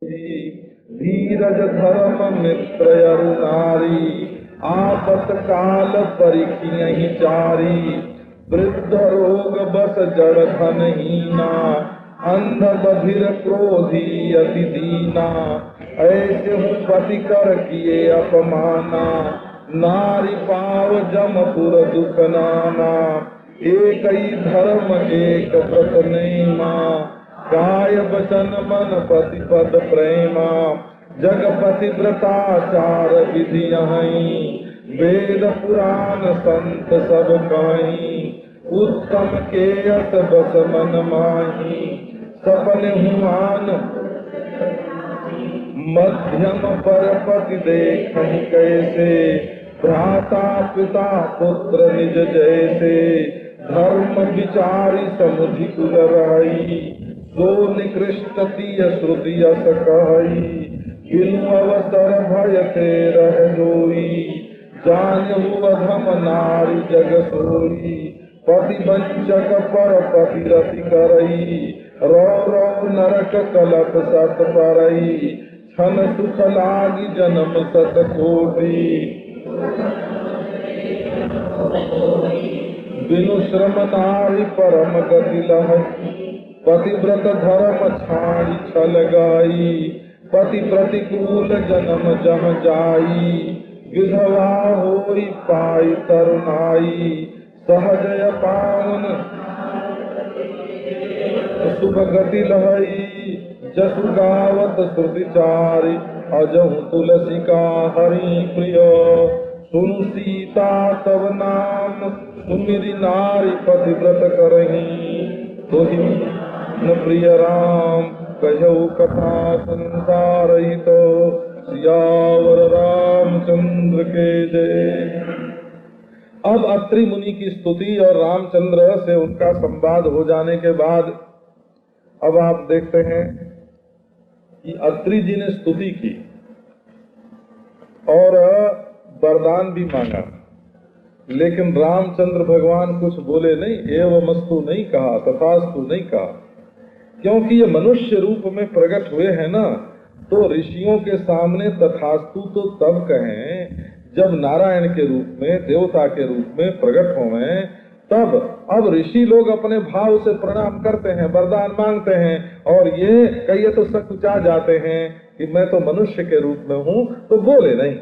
धीरज धर्म मित्र अरु नारी, आपत काल परिखियहि चारी। वृद्ध रोग बस जड़ धनहीना, अंध बधिर क्रोधी अति दीना। ऐसे हूँ पति कर किए अपमाना, नारी पाव जमपुर दुख नाना। एक ही धर्म एक व्रत नेमा, काय वचन मन पति पद प्रेमा। जगपति व्रताचार विधि यहीं, वेद पुराण संत सब कहीं। उत्तम के अस बस मन माही, सफल हुआन मध्यम पर पति देखहि कैसे। भ्राता पिता पुत्र निज जैसे, धर्म विचारी समुझि कुल रही। सो निकृष्ट तिय श्रुति यस कही, बिनु अवसर भय ते रह जोई। जानहु अधम नारी जग सोई, पति वंचक पर पति रति करई। रो रो नरक कलप सत परई, छन सुख लागी जन्म सत कोटि। बिनु श्रम नारी परम गति लहई, पतिव्रत धर्म छाड़ी छल गाई। पति प्रतिकूल जन्म जम जाई, विधवा होई पाई तरुणाई। सहजय पावन शुभ गति लहई, जसु गावत श्रुति चारि। अजहु तुलसी का हरि प्रिय, सुनु सीता तव नाम। सुमिरि नारी पतिव्रत करही, तोहि न प्रिय राम। कहु कथा संसार हित, सियावर रामचंद्र के जय। अब अत्रि मुनि की स्तुति और रामचंद्र से उनका संवाद हो जाने के बाद अब आप देखते हैं कि अत्रि जी ने स्तुति की और वरदान भी मांगा, लेकिन रामचंद्र भगवान कुछ बोले नहीं, एवमस्तु नहीं कहा, तथास्तु नहीं कहा। क्योंकि ये मनुष्य रूप में प्रकट हुए हैं ना, तो ऋषियों के सामने तथास्तु तो तब कहें जब नारायण के रूप में, देवता के रूप में प्रकट हों तब। अब ऋषि लोग अपने भाव से प्रणाम करते हैं, वरदान मांगते हैं, और ये कहिए तो सकुचा जाते हैं कि मैं तो मनुष्य के रूप में हूँ, तो बोले नहीं।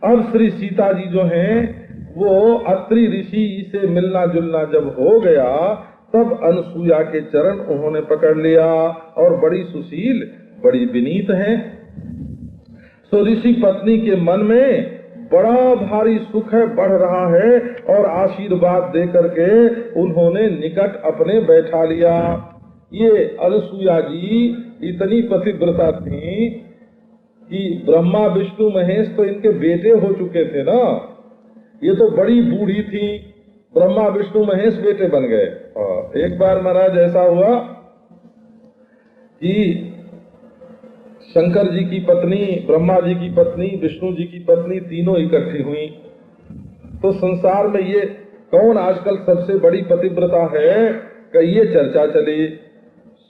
अब श्री सीता जी जो हैं वो अत्रि ऋषि से मिलना जुलना जब हो गया, तब अनसुया के चरण उन्होंने पकड़ लिया, और बड़ी सुशील बड़ी विनीत हैं। सो ऋषि पत्नी के मन में बड़ा भारी सुख है, बढ़ रहा है, और आशीर्वाद दे करके उन्होंने निकट अपने बैठा लिया। ये अनसुया जी इतनी पतिव्रता थी कि ब्रह्मा विष्णु महेश तो इनके बेटे हो चुके थे ना, ये तो बड़ी बूढ़ी थी, ब्रह्मा विष्णु महेश बेटे बन गए। एक बार महाराज ऐसा हुआ कि शंकर जी की पत्नी, ब्रह्मा जी की पत्नी, विष्णु जी की पत्नी तीनों इकट्ठी हुई। तो संसार में ये कौन आजकल सबसे बड़ी पतिव्रता है कि ये चर्चा चली।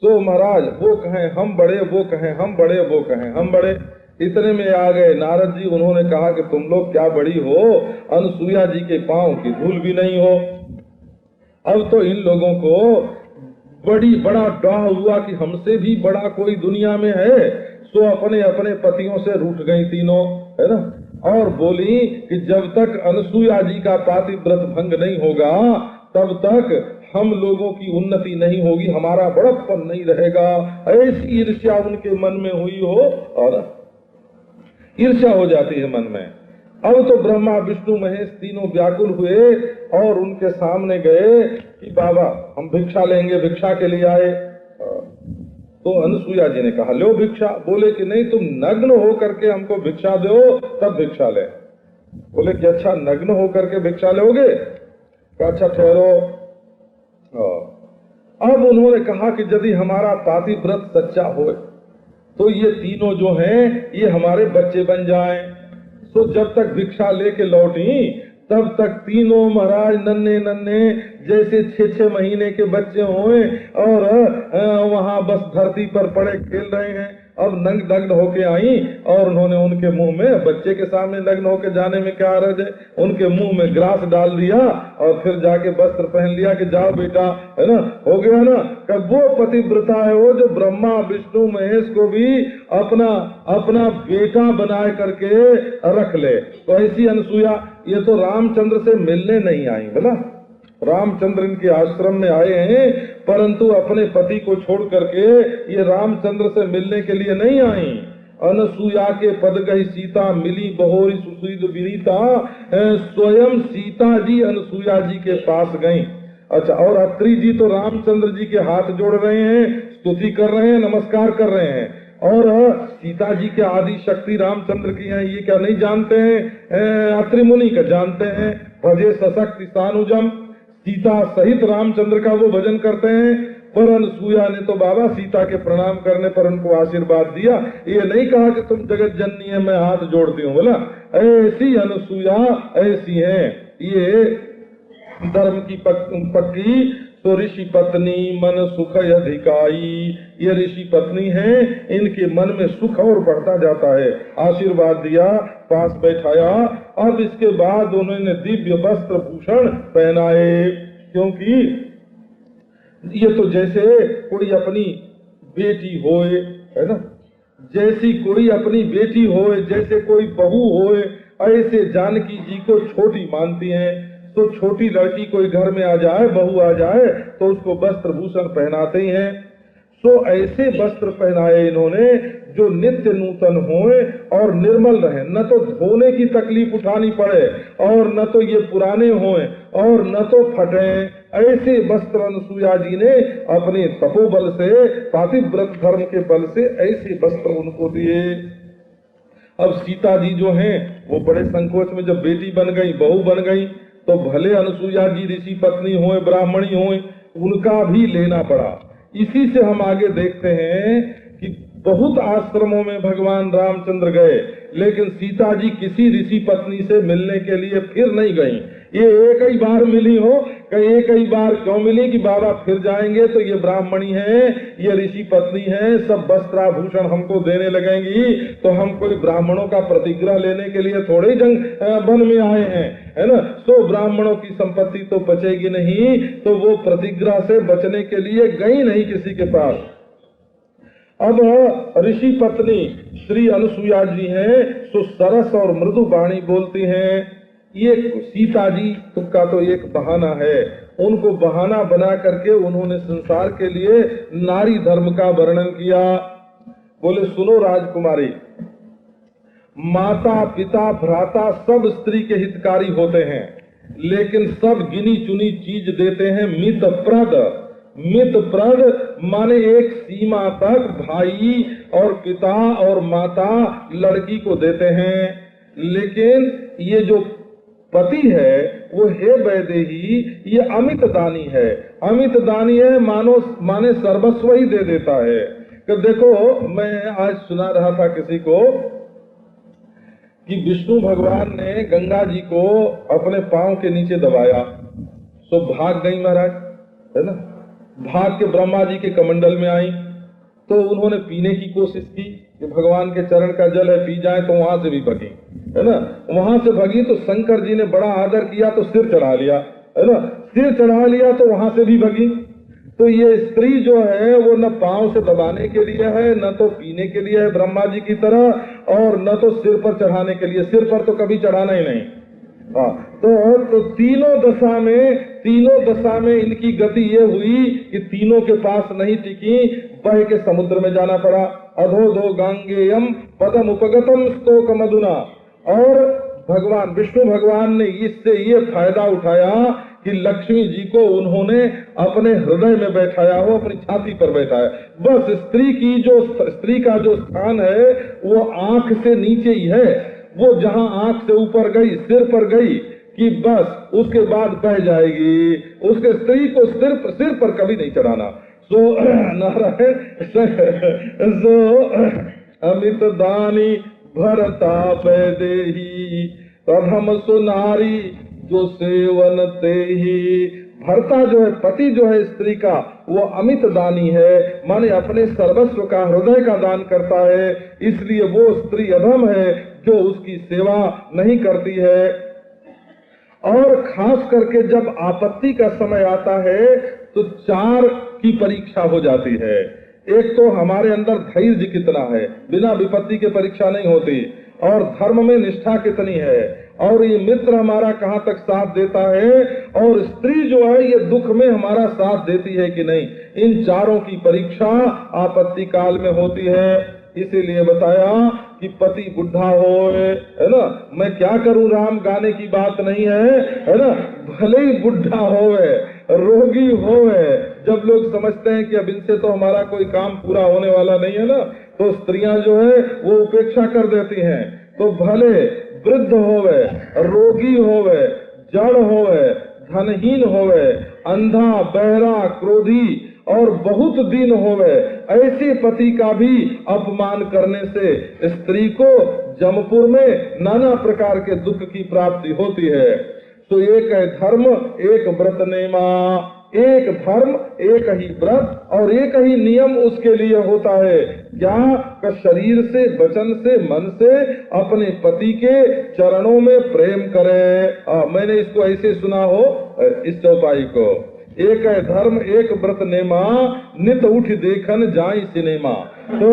सो महाराज वो कहें हम बड़े, वो कहें हम बड़े, वो कहें हम बड़े। इतने में आ गए नारद जी, उन्होंने कहा कि तुम लोग क्या बड़ी हो, अनसुया जी के पांव की धूल भी नहीं हो। अब तो इन लोगों को बड़ा डाह हुआ कि हमसे भी बड़ा कोई दुनिया में है। सो अपने अपने पतियों से रूठ गई तीनों, है ना, और बोली कि जब तक अनसुया जी का पातिव्रत भंग नहीं होगा तब तक हम लोगों की उन्नति नहीं होगी, हमारा बड़प्पन नहीं रहेगा। ऐसी ईर्ष्या उनके मन में हुई हो, और ईर्ष्या हो जाती है मन में। अब तो ब्रह्मा विष्णु महेश तीनों व्याकुल हुए और उनके सामने गए कि बाबा हम भिक्षा लेंगे, भिक्षा के लिए आए। तो अनसुया जी ने कहा लो भिक्षा। बोले कि नहीं, तुम नग्न हो करके हमको भिक्षा दो तब भिक्षा ले। बोले कि अच्छा नग्न हो करके भिक्षा लोगे? अच्छा ठहरो। अब उन्होंने कहा कि यदि हमारा पातिव्रत सच्चा हो तो ये तीनों जो हैं ये हमारे बच्चे बन जाएं। तो जब तक भिक्षा लेके लौटी तब तक तीनों महाराज नन्हे नन्हे जैसे 6-6 महीने के बच्चे हुए और वहाँ बस धरती पर पड़े खेल रहे हैं। अब नग्न होके आई और उन्होंने उनके मुंह में, बच्चे के सामने नग्न होके जाने में क्या हर्ज है, उनके मुंह में ग्रास डाल दिया और फिर जाके वस्त्र पहन लिया कि जाओ बेटा, है ना, हो गया ना। कब वो पतिव्रता है वो जो ब्रह्मा विष्णु महेश को भी अपना बेटा बनाए करके रख ले। तो ऐसी अनसुईया, ये तो रामचंद्र से मिलने नहीं आई, बोला रामचंद्र इनके आश्रम में आए हैं, परंतु अपने पति को छोड़ करके ये रामचंद्र से मिलने के लिए नहीं आई। अनसुया के पद गई सीता, मिली बहोरी सुशील विनीता, स्वयं सीता जी अनसुया जी के पास गईं। अच्छा, और अत्रि जी तो रामचंद्र जी के हाथ जोड़ रहे हैं, स्तुति कर रहे हैं, नमस्कार कर रहे हैं, और सीता जी के आदि शक्ति रामचंद्र की है, ये क्या नहीं जानते हैं? अत्रि मुनि का जानते हैं। भजे सशक्ति सानुजम, सीता सहित रामचंद्र का वो भजन करते हैं। पर अनसुया ने तो बाबा सीता के प्रणाम करने पर उनको आशीर्वाद दिया, ये नहीं कहा कि तुम जगत जननी है, मैं हाथ जोड़ती हूँ। बोला ऐसी अनसुया ऐसी है, ये धर्म की पक्की तो ऋषि पत्नी मन सुख अधिकाई, ये ऋषि पत्नी है, इनके मन में सुख और बढ़ता जाता है। आशीर्वाद दिया, पास बैठाया। अब इसके बाद उन्होंने दिव्य वस्त्र भूषण पहनाए, क्योंकि ये तो जैसे कोई अपनी बेटी होए, है ना, जैसी कोई अपनी बेटी होए, जैसे कोई बहू होए, ऐसे जानकी जी को छोटी मानती हैं। तो छोटी लड़की कोई घर में आ जाए, बहू आ जाए, तो उसको वस्त्र भूषण पहनाते ही हैं। तो ऐसे वस्त्र पहनाए इन्होंने जो नित्य नूतन होए और निर्मल रहे, न तो धोने की तकलीफ उठानी पड़े और न तो ये पुराने होए और न तो फटे। ऐसे वस्त्र अनसुया जी ने अपने तपोबल से, पातिव्रत धर्म के बल से ऐसे वस्त्र उनको दिए। अब सीता जी जो हैं वो बड़े संकोच में, जब बेटी बन गई, बहू बन गई, तो भले अनसुया जी ऋषि पत्नी होए, ब्राह्मणी होए, उनका भी लेना पड़ा। इसी से हम आगे देखते हैं कि बहुत आश्रमों में भगवान रामचंद्र गए, लेकिन सीता जी किसी ऋषि पत्नी से मिलने के लिए फिर नहीं गईं। ये एक ही बार मिली हो, कहीं एक ही बार क्यों मिली कि बाबा फिर जाएंगे तो ये ब्राह्मणी है, ये ऋषि पत्नी है, सब वस्त्राभूषण हमको देने लगेंगी, तो हम कोई ब्राह्मणों का प्रतिग्रह लेने के लिए थोड़े जंग वन में आए हैं, है ना। तो ब्राह्मणों की संपत्ति तो बचेगी नहीं, तो वो प्रतिग्रह से बचने के लिए गई नहीं किसी के पास। अब ऋषि पत्नी श्री अनसुया जी हैं, तो सरस और मृदु वाणी बोलती हैं। ये सीता जी का तो एक बहाना है, उनको बहाना बना करके उन्होंने संसार के लिए नारी धर्म का वर्णन किया। बोले सुनो राजकुमारी, माता पिता भ्राता सब स्त्री के हितकारी होते हैं, लेकिन सब गिनी चुनी चीज देते हैं मितप्रद। मितप्रद माने एक सीमा तक भाई और पिता और माता लड़की को देते हैं, लेकिन ये जो पति है वो हे वैदेही, ये अमित दानी है। अमित दानी है माने सर्वस्व ही दे देता है। कि देखो, मैं आज सुना रहा था किसी को कि विष्णु भगवान ने गंगा जी को अपने पांव के नीचे दबाया, तो भाग गई महाराज, है ना। भाग के ब्रह्मा जी के कमंडल में आई, तो उन्होंने पीने की कोशिश की कि भगवान के चरण का जल है, पी जाए, तो वहां से भी भगी, है ना। वहां से भगी तो शंकर जी ने बड़ा आदर किया, तो सिर चढ़ा लिया, है ना। सिर चढ़ा लिया तो वहां से भी भगी। तो ये स्त्री जो है वो न पांव से दबाने के लिए है, न तो पीने के लिए है ब्रह्मा जी की तरह, और न तो सिर पर चढ़ाने के लिए। सिर पर तो कभी चढ़ाना ही नहीं। हाँ, तो तीनों दशा में इनकी गति ये हुई कि तीनों के पास नहीं टिकी, बह के समुद्र में जाना पड़ा। अधोधो गांगेयम पदम उपगतम स्तोक मधुना। और भगवान विष्णु भगवान ने इससे ये फायदा उठाया कि लक्ष्मी जी को उन्होंने अपने हृदय में बैठाया हो, अपनी छाती पर बैठाया। बस स्त्री का जो स्थान है वो आंख से नीचे ही है। वो जहां आंख से ऊपर गई, सिर पर गई कि बस उसके बाद बह जाएगी। उसके स्त्री को सिर पर कभी नहीं चढ़ाना। सो नारायण सो अमित दानी भरता वैदेही, तब हम सुनारी जो सेवन ते ही भर्ता जो है, पति जो है स्त्री का, वो अमित दानी है, माने अपने सर्वस्व का, हृदय का दान करता है। इसलिए वो स्त्री अधम है जो उसकी सेवा नहीं करती है। और खास करके जब आपत्ति का समय आता है तो 4 की परीक्षा हो जाती है। एक तो हमारे अंदर धैर्य कितना है, बिना विपत्ति के परीक्षा नहीं होती, और धर्म में निष्ठा कितनी है, और ये मित्र हमारा कहाँ तक साथ देता है, और स्त्री जो है ये दुख में हमारा साथ देती है कि नहीं। इन चारों की परीक्षा आपत्ति काल में होती है। इसीलिए बताया कि पति बुढ़ा हो, है ना, मैं क्या करूं राम गाने की बात नहीं है ना, भले ही बुढ़ा होवे, रोगी होवे, जब लोग समझते हैं कि अब इनसे तो हमारा कोई काम पूरा होने वाला नहीं है ना, तो स्त्रियां जो है वो उपेक्षा कर देती हैं। तो भले वृद्ध होवे, रोगी होवे, जड़ होवे, धनहीन होवे, अंधा, बहरा, क्रोधी और बहुत दिन होवे, ऐसे पति का भी अपमान करने से स्त्री को जमपुर में नाना प्रकार के दुख की प्राप्ति होती है। तो एक है धर्म, एक व्रत नेमा, एक धर्म, एक ही व्रत और एक ही नियम उसके लिए होता है। क्या का शरीर से, वचन से, मन से अपने पति के चरणों में प्रेम करे। मैंने इसको ऐसे सुना हो, इस चौपाई को, एक है धर्म, एक व्रत नेमा, नित उठ देखन जाई सिनेमा। तो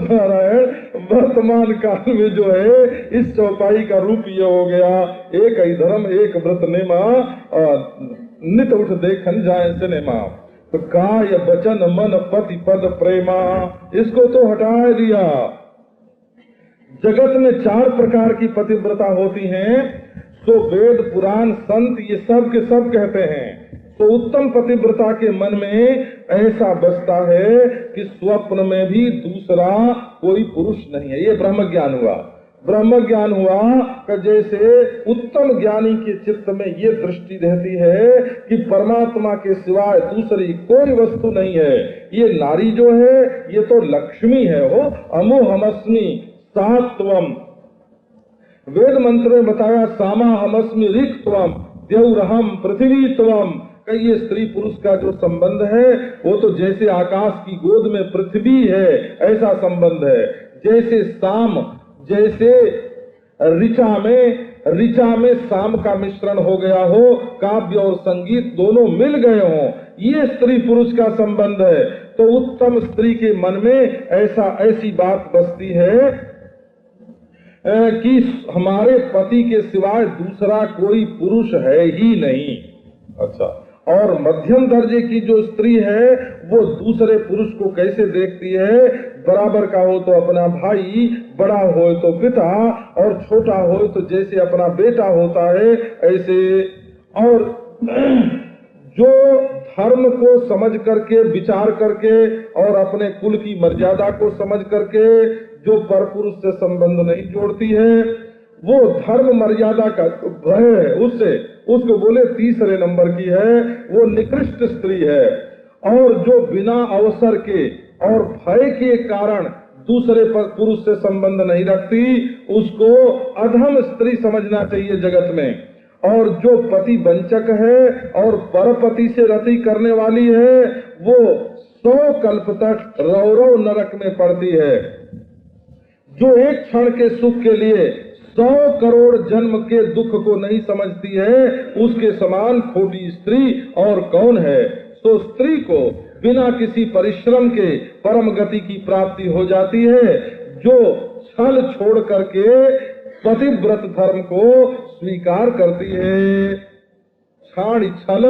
नारायण वर्तमान काल में जो है इस चौपाई का रूप ये हो गया, एक ही धर्म, एक व्रत नेमा, नित उठ देखन जाए सिनेमा। तो काय वचन मन पति पद प्रेमा, इसको तो हटा दिया। जगत में 4 प्रकार की पतिव्रता होती हैं, तो वेद पुराण संत ये सब के सब कहते हैं। तो उत्तम पतिव्रता के मन में ऐसा बसता है कि स्वप्न में भी दूसरा कोई पुरुष नहीं है। ये ब्रह्म ज्ञान हुआ। ब्रह्म ज्ञान हुआ कि जैसे उत्तम ज्ञानी के चित्त में ये दृष्टि रहती है कि परमात्मा के सिवाय दूसरी कोई वस्तु नहीं है। ये नारी जो है ये तो लक्ष्मी है, हो अमोहमस्मि सात्वम। वेद मंत्र में बताया सामा हमस्मि ऋक्त्वम द्यौरहम पृथ्वीत्वम। ये स्त्री पुरुष का जो संबंध है वो तो जैसे आकाश की गोद में पृथ्वी है ऐसा संबंध है। जैसे साम, जैसे ऋचा में साम का मिश्रण हो गया हो, काव्य और संगीत दोनों मिल गए हों, ये स्त्री पुरुष का संबंध है। तो उत्तम स्त्री के मन में ऐसी बात बसती है कि हमारे पति के सिवाय दूसरा कोई पुरुष है ही नहीं। अच्छा, और मध्यम दर्जे की जो स्त्री है वो दूसरे पुरुष को कैसे देखती है, बराबर का हो तो अपना भाई, बड़ा हो तो पिता, और छोटा हो तो जैसे अपना बेटा होता है ऐसे। और जो धर्म को समझ करके, विचार करके और अपने कुल की मर्यादा को समझ करके जो परपुरुष से संबंध नहीं जोड़ती है, वो धर्म मर्यादा का भय है, उसको बोले तीसरे नंबर की है, वो निकृष्ट स्त्री है। और जो बिना अवसर के और भय के कारण दूसरे पुरुष से संबंध नहीं रखती, उसको अधम स्त्री समझना चाहिए जगत में। और जो पति वंचक है और परपति से रति करने वाली है, वो 100 कल्प तक रौरव नरक में पड़ती है। जो एक क्षण के सुख के लिए 100 करोड़ जन्म के दुख को नहीं समझती है, उसके समान खोटी स्त्री और कौन है। तो स्त्री को बिना किसी परिश्रम के परम गति की प्राप्ति हो जाती है, जो छल छोड़ करके पतिव्रत धर्म को स्वीकार करती है। छाड़ी छल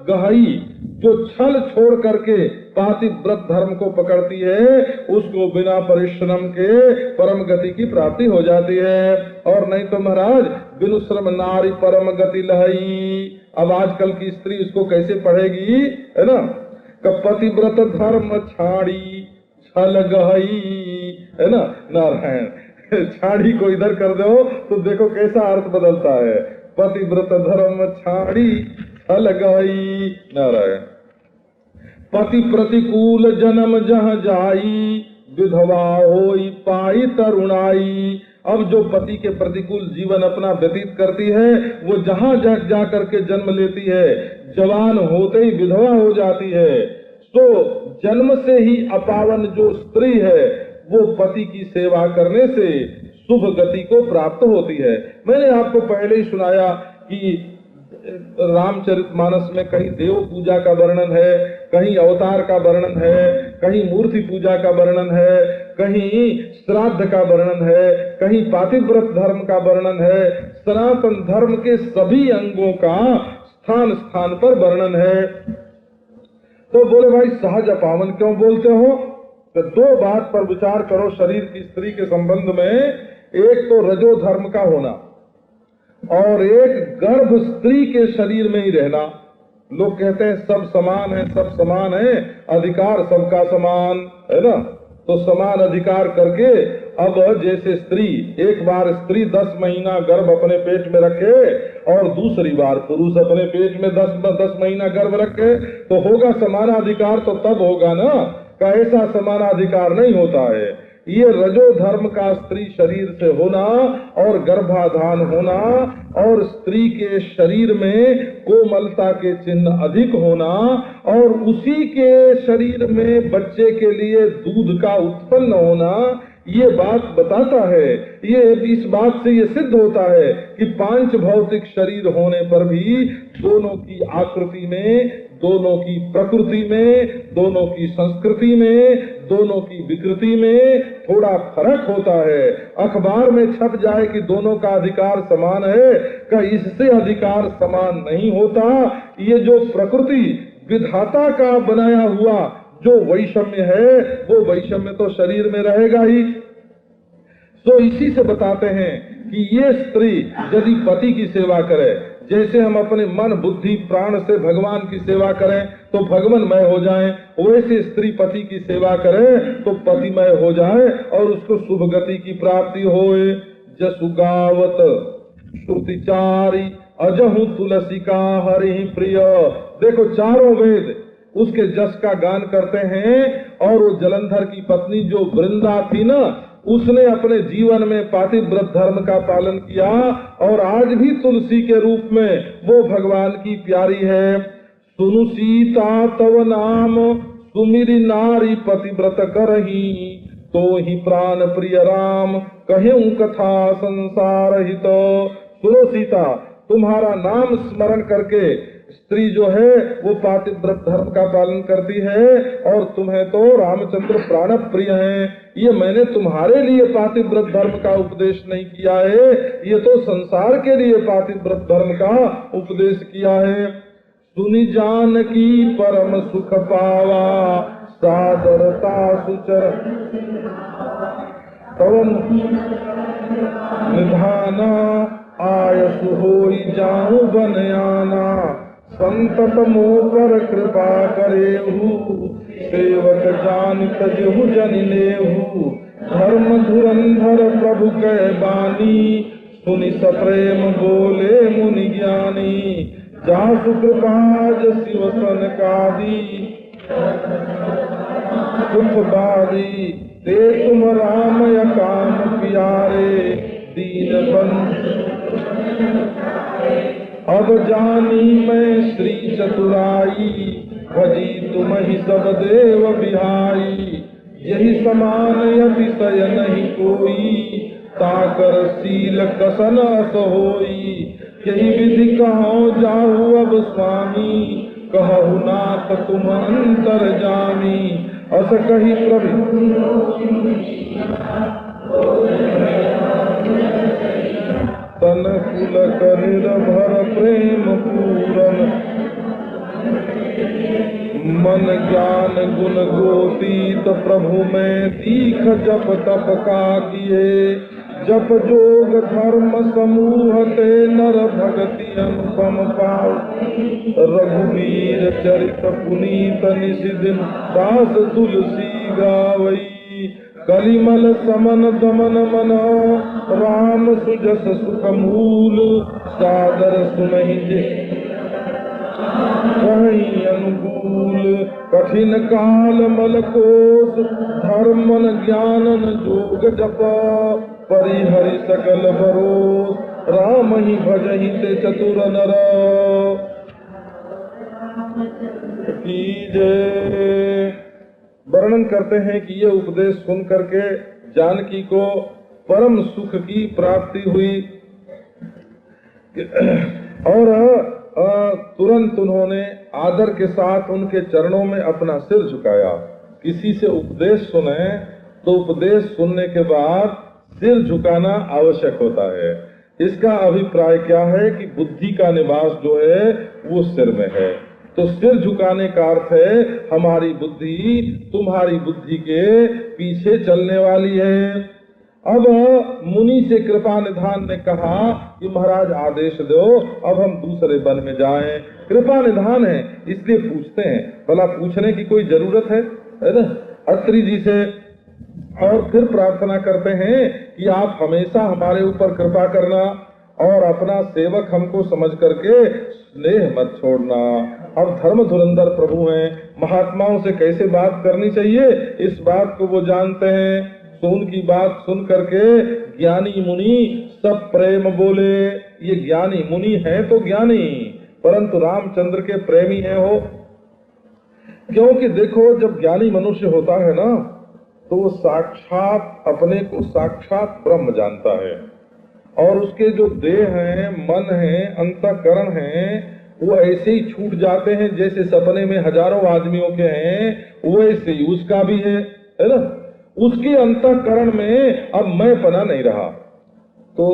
गहई, जो छल छोड़ करके पातिव्रत धर्म को पकड़ती है, उसको बिना परिश्रम के परम गति की प्राप्ति हो जाती है। और नहीं तो महाराज बिनु श्रम नारी परम गति लहई। अब आजकल की स्त्री इसको कैसे पढ़ेगी, है ना। पतिव्रत धर्म छाड़ी छल गहई, है ना। नारायण छाड़ी को इधर कर दो तो देखो कैसा अर्थ बदलता है। पतिव्रत धर्म छाड़ी छल गई। नारायण पति प्रतिकूल जन्म जहाँ जाई, विधवा होई पाई तरुणाई। अब जो पति के प्रतिकूल जीवन अपना व्यतीत करती है, वो जहाँ जा करके जन्म लेती है, जवान होते ही विधवा हो जाती है। तो जन्म से ही अपावन जो स्त्री है, वो पति की सेवा करने से शुभ गति को प्राप्त होती है। मैंने आपको पहले ही सुनाया कि रामचरितमानस में कहीं देव पूजा का वर्णन है, कहीं अवतार का वर्णन है, कहीं मूर्ति पूजा का वर्णन है, कहीं श्राद्ध का वर्णन है, कहीं पातिव्रत धर्म का वर्णन है। सनातन धर्म के सभी अंगों का स्थान स्थान पर वर्णन है। तो बोले भाई सहज अपावन क्यों बोलते हो? तो दो बात पर विचार करो शरीर की स्त्री के संबंध में। एक तो रजो धर्म का होना और एक गर्भ स्त्री के शरीर में ही रहना। लोग कहते हैं सब समान है, सब समान है, अधिकार सबका समान है ना। तो समान अधिकार करके अब जैसे स्त्री, एक बार स्त्री 10 महीना गर्भ अपने पेट में रखे और दूसरी बार पुरुष अपने पेट में 10 महीना गर्भ रखे, तो होगा समानाधिकार? तो तब होगा ना, का ऐसा समानाधिकार नहीं होता है। ये रजो धर्म का स्त्री शरीर से होना और गर्भाधान होना और स्त्री के शरीर में कोमलता के चिन्ह अधिक होना और उसी के शरीर में बच्चे के लिए दूध का उत्पन्न होना, ये बात बताता है। ये इस बात से ये सिद्ध होता है कि पांच भौतिक शरीर होने पर भी दोनों की आकृति में, दोनों की प्रकृति में, दोनों की संस्कृति में, दोनों की विकृति में थोड़ा फर्क होता है। अखबार में छप जाए कि दोनों का अधिकार समान है, का इससे अधिकार समान नहीं होता। ये जो प्रकृति विधाता का बनाया हुआ जो वैषम्य है, वो वैषम्य तो शरीर में रहेगा ही। तो इसी से बताते हैं कि ये स्त्री यदि पति की सेवा करे, जैसे हम अपने मन बुद्धि प्राण से भगवान की सेवा करें तो भगवानमय हो जाएं, वैसे स्त्री पति की सेवा करे तो पतिमय हो जाए और उसको शुभ गति की प्राप्ति होए। जसु गावत श्रुतिचारी अजहु तुलसी का हरि प्रिय। देखो चारों वेद उसके जस का गान करते हैं। और वो जलंधर की पत्नी जो वृंदा थी ना, उसने अपने जीवन में पातिव्रत धर्म का पालन किया और आज भी तुलसी के रूप में वो भगवान की प्यारी है। सुनु सीता तव नाम सुमिरि नारी पतिव्रत करही, तो ही प्राण प्रिय राम कहूं कथा संसार हित। सुनो सीता, तुम्हारा नाम स्मरण करके स्त्री जो है वो पातिव्रत धर्म का पालन करती है और तुम्हें तो रामचंद्र प्राण प्रिय हैं। ये मैंने तुम्हारे लिए पातिव्रत धर्म का उपदेश नहीं किया है, ये तो संसार के लिए पातिव्रत धर्म का उपदेश किया है। सुनि जान की परम सुख पावा, सादरता सुचर तवन निधाना, आयसु होई जाऊं बन आना, संतत मोह पर कृपा करेहु, सेवक जान तजहु जन लेहु, धर्म धुरंधर प्रभु कै बानी, सुनि सप्रेम बोले मुनि ज्ञानी, जासु कृपाज शिव सनकादि सुखदारी, ते तुम राम या काम प्यारे, दीन बंधु अब जानी मैं श्री चतुराई, भजी तुम ही सब देव बिहाई, यही समान अतिशय नहीं कोई, ताकर शील कसन अस होई, यही विधि कहूँ जाहु अब स्वामी, कहु नाथ तुम अंतर जामी, अस कही प्रभु तन पुलक निर्भर प्रेम पूरन, मन ज्ञान गुण गोतीत प्रभु में दीख जप तप का किए, जप जोग धर्म समूह ते नर भगति अनुपम पाओ, रघुवीर चरित पुनीत निशिदिन दास तुलसी गावई, कलिमल समन दमन मनो, राम सुजस सुख मूल, सादर सुनहि कहीं अनुकूल कठिन काल मलकोष, धर्म ज्ञान जोग जप, परिहरि सकल भरोस, राम ही भजहि ते चतुर नर। वर्णन करते हैं कि ये उपदेश सुन करके जानकी को परम सुख की प्राप्ति हुई और तुरंत उन्होंने आदर के साथ उनके चरणों में अपना सिर झुकाया। किसी से उपदेश सुने तो उपदेश सुनने के बाद सिर झुकाना आवश्यक होता है। इसका अभिप्राय क्या है कि बुद्धि का निवास जो है वो सिर में है। तो सिर झुकाने का अर्थ है हमारी बुद्धि तुम्हारी बुद्धि के पीछे चलने वाली है। अब मुनि से कृपा निधान ने कहा कि महाराज आदेश दो, अब हम दूसरे वन में जाएं। कृपा निधान है इसलिए पूछते हैं, भला पूछने की कोई जरूरत है ना अत्रि जी से। और फिर प्रार्थना करते हैं कि आप हमेशा हमारे ऊपर कृपा करना और अपना सेवक हमको समझ करके स्नेह मत छोड़ना। अब धर्म धुरंधर प्रभु हैं, महात्माओं से कैसे बात करनी चाहिए इस बात को वो जानते हैं। तो उनकी बात सुन करके ज्ञानी मुनि सब प्रेम बोले। ये ज्ञानी मुनि हैं तो ज्ञानी, परंतु रामचंद्र के प्रेमी हैं हो। क्योंकि देखो जब ज्ञानी मनुष्य होता है ना तो वो साक्षात अपने को साक्षात ब्रह्म जानता है और उसके जो देह हैं, मन है, अंतःकरण है वो ऐसे ही छूट जाते हैं जैसे सपने में हजारों आदमियों के हैं वैसे ही उसका भी है ना। उसके अंतःकरण में अब मैं पना नहीं रहा। तो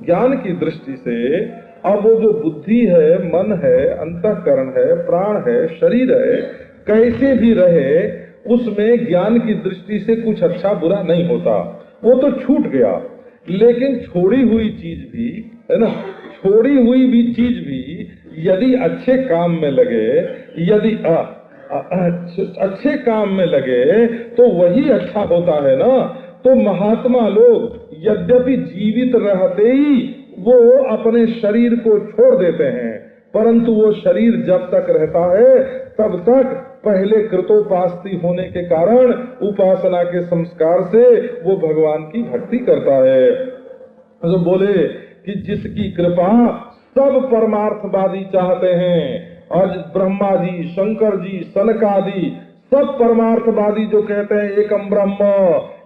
ज्ञान की दृष्टि से अब वो जो बुद्धि है, मन है, अंतःकरण है, प्राण है, शरीर है, कैसे भी रहे उसमें ज्ञान की दृष्टि से कुछ अच्छा बुरा नहीं होता, वो तो छूट गया। लेकिन छोड़ी हुई चीज भी है ना, छोड़ी हुई भी चीज भी यदि अच्छे काम में लगे, यदि अच्छे काम में लगे तो वही अच्छा होता है ना। तो महात्मा लोग यद्यपि जीवित रहते ही वो अपने शरीर को छोड़ देते हैं, परंतु वो शरीर जब तक रहता है तब तक पहले कृतोपास्ती होने के कारण उपासना के संस्कार से वो भगवान की भक्ति करता है। तो बोले कि जिसकी कृपा सब परमार्थवादी चाहते हैं, आज ब्रह्मा जी, शंकर जी, सनकादि सब परमार्थवादी जो कहते हैं एकम ब्रह्म,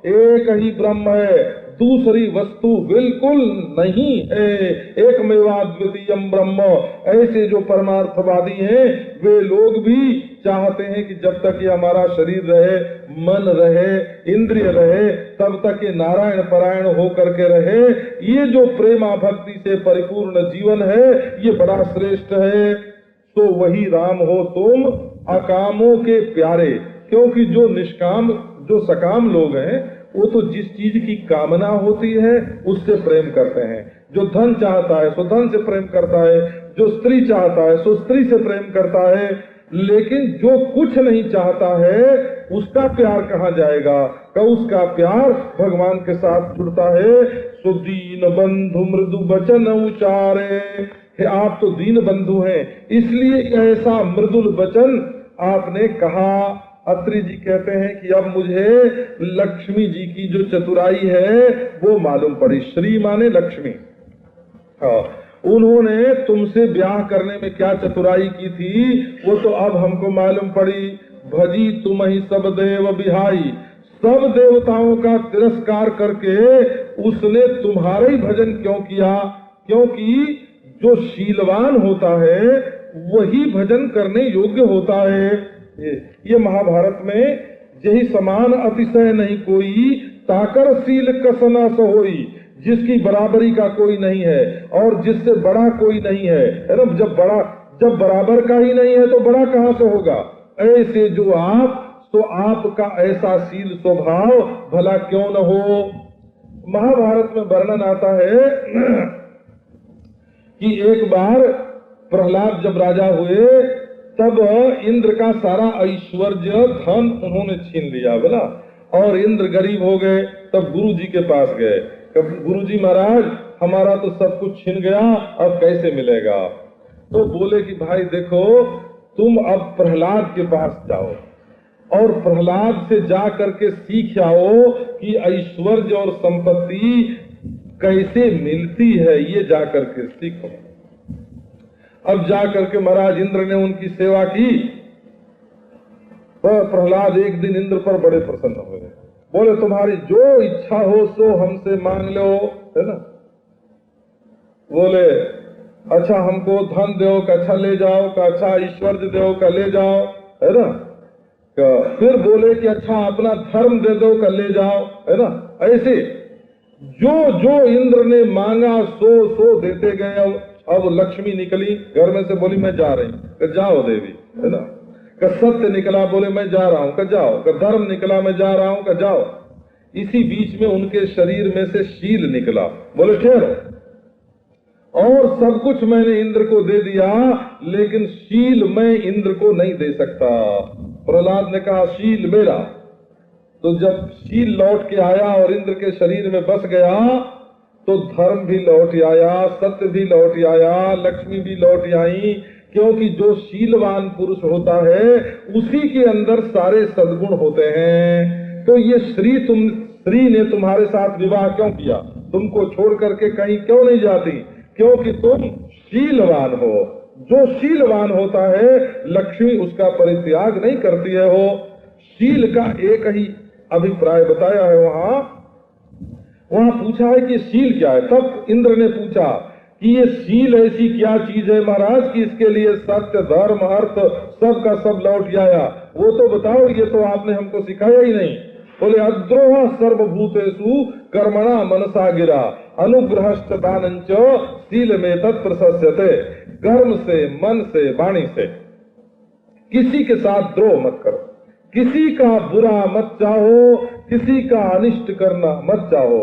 एक ही ब्रह्म है, दूसरी वस्तु बिल्कुल नहीं है, एकमेवाद्वितीयम ब्रह्म, ऐसे जो परमार्थवादी हैं वे लोग भी चाहते हैं कि जब तक ये हमारा शरीर रहे, मन रहे, इंद्रिय रहे, तब तक ये नारायण परायण हो करके रहे। ये जो प्रेमा भक्ति से परिपूर्ण जीवन है ये बड़ा श्रेष्ठ है। तो वही राम हो तुम अकामों के प्यारे, क्योंकि जो निष्काम जो सकाम लोग हैं वो तो जिस चीज की कामना होती है उससे प्रेम करते हैं। जो धन चाहता है सो धन से प्रेम करता है, जो स्त्री चाहता है सो स्त्री से प्रेम करता है। लेकिन जो कुछ नहीं चाहता है उसका प्यार कहाँ जाएगा? का उसका प्यार भगवान के साथ जुड़ता है। सो दीन बंधु मृदु वचन उचारे, आप तो दीन बंधु हैं इसलिए ऐसा मृदुल वचन आपने कहा। अत्रि जी कहते हैं कि अब मुझे लक्ष्मी जी की जो चतुराई है वो मालूम पड़ी। श्री माने लक्ष्मी, उन्होंने तुमसे ब्याह करने में क्या चतुराई की थी वो तो अब हमको मालूम पड़ी। भजी तुम ही सब देव बिहाई, सब देवताओं का तिरस्कार करके उसने तुम्हारा ही भजन क्यों किया? क्योंकि जो शीलवान होता है वही भजन करने योग्य होता है। ये महाभारत में यही समान अतिशय नहीं कोई, ताकर शील कसना सोई, जिसकी बराबरी का कोई नहीं है और जिससे बड़ा कोई नहीं है ना। जब बराबर का ही नहीं है तो बड़ा कहाँ से होगा? ऐसे जो आप, तो आपका ऐसा शील स्वभाव भला क्यों न हो। महाभारत में वर्णन आता है कि एक बार प्रहलाद जब राजा हुए तब इंद्र का सारा ऐश्वर्य धन उन्होंने छीन लिया बोला, और इंद्र गरीब हो गए। तब गुरु जी के पास गए, गुरु जी महाराज हमारा तो सब कुछ छीन गया, अब कैसे मिलेगा? तो बोले कि भाई देखो, तुम अब प्रहलाद के पास जाओ और प्रहलाद से जा करके सीख आओ कि ऐश्वर्य और संपत्ति कैसे मिलती है, ये जा करके सीखो। अब जा करके महाराज इंद्र ने उनकी सेवा की। प्रहलाद एक दिन इंद्र पर बड़े प्रसन्न हुए, बोले तुम्हारी जो इच्छा हो सो हमसे मांग लो, है ना। बोले अच्छा हमको धन दो का, अच्छा ले जाओ का, अच्छा ऐश्वर्य दो का, ले जाओ, है ना। फिर बोले कि अच्छा अपना धर्म दे दो का, ले जाओ, है ना। ऐसे जो जो इंद्र ने मांगा सो सो देते गए। अब लक्ष्मी निकली घर में से, बोली मैं जा रही हूँ, जाओ देवी, है ना। सत्य निकला, बोले मैं जा रहा हूँ, जाओ। धर्म निकला, मैं जा रहा हूँ, जाओ। इसी बीच में उनके शरीर में से शील निकला, बोले ठहरो, और सब कुछ मैंने इंद्र को दे दिया, लेकिन शील मैं इंद्र को नहीं दे सकता। प्रहलाद ने कहा शील मेरा। तो जब शील लौट के आया और इंद्र के शरीर में बस गया, तो धर्म भी लौट आया, सत्य भी लौट आया, लक्ष्मी भी लौट आई। क्योंकि जो शीलवान पुरुष होता है उसी के अंदर सारे सद्गुण होते हैं। तो ये श्री ने तुम्हारे साथ विवाह क्यों किया, तुमको छोड़ करके कहीं क्यों नहीं जाती, क्योंकि तुम शीलवान हो। जो शीलवान होता है लक्ष्मी उसका परित्याग नहीं करती है। हो शील का एक ही अभिप्राय बताया है। वहां पूछा है कि शील क्या है। तब इंद्र ने पूछा कि ये शील ऐसी क्या चीज है महाराज कि इसके लिए सत्य धर्म अर्थ सब का सब लौट आया, वो तो बताओ, ये तो आपने हमको सिखाया ही नहीं। बोले अद्रोह सर्वभूतेषु कर्मणा मनसा गिरा अनुग्रहश्च दानंच शील में तत्प्रशस्यते। कर्म से, मन से, वाणी से किसी के साथ द्रोह मत करो, किसी का बुरा मत चाहो, किसी का अनिष्ट करना मत चाहो,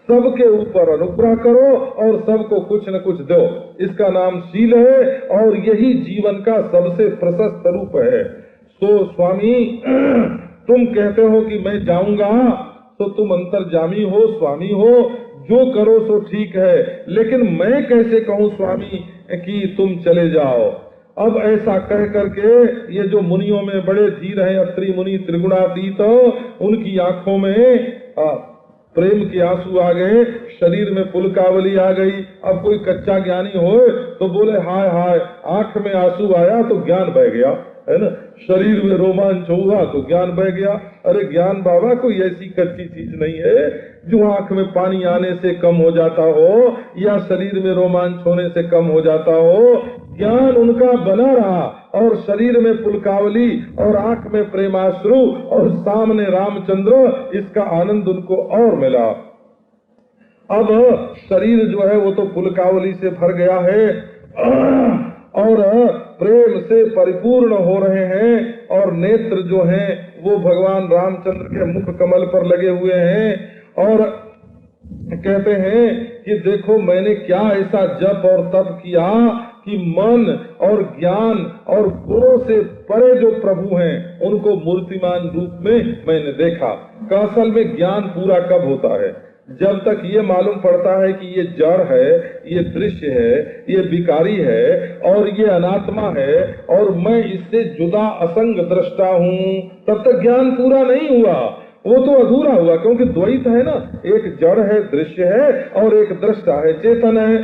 सबके ऊपर अनुग्रह करो और सबको कुछ न कुछ दो। इसका नाम शील है और यही जीवन का सबसे प्रशस्त रूप है। तो स्वामी तुम कहते हो कि मैं जाऊंगा, तो तुम अंतर्जामी हो, स्वामी हो, जो करो सो ठीक है, लेकिन मैं कैसे कहूँ स्वामी कि तुम चले जाओ। अब ऐसा कह करके ये जो मुनियों में बड़े धीर हैं, अत्रि मुनि त्रिगुणातीत, उनकी आंखों में प्रेम के आंसू आ गए, शरीर में पुलकावली आ गई। अब कोई कच्चा ज्ञानी हो तो बोले हाय हाय, आंख में आंसू आया तो ज्ञान बह गया, है ना। शरीर में रोमांच हुआ तो ज्ञान बह गया। अरे ज्ञान बाबा कोई ऐसी कच्ची चीज नहीं है जो आंख में पानी आने से कम हो जाता हो या शरीर में रोमांच होने से कम हो जाता हो। ज्ञान उनका बना रहा और शरीर में पुलकावली और आंख में प्रेमाश्रु और सामने रामचंद्र, इसका आनंद उनको और मिला। अब शरीर जो है वो तो पुलकावली से भर गया है और प्रेम से परिपूर्ण हो रहे हैं, और नेत्र जो हैं वो भगवान रामचंद्र के मुख कमल पर लगे हुए हैं और कहते हैं कि देखो मैंने क्या ऐसा जप और तप किया कि मन और ज्ञान और गुणों से परे जो प्रभु हैं उनको मूर्तिमान रूप में मैंने देखा। असल में ज्ञान पूरा कब होता है, जब तक ये मालूम पड़ता है कि ये जड़ है, ये दृश्य है, ये विकारी है और ये अनात्मा है और मैं इससे जुदा असंग दृष्टा हूँ, तब तक ज्ञान पूरा नहीं हुआ, वो तो अधूरा हुआ। क्योंकि द्वैत है ना, एक जड़ है दृश्य है और एक दृष्टा है चेतन है।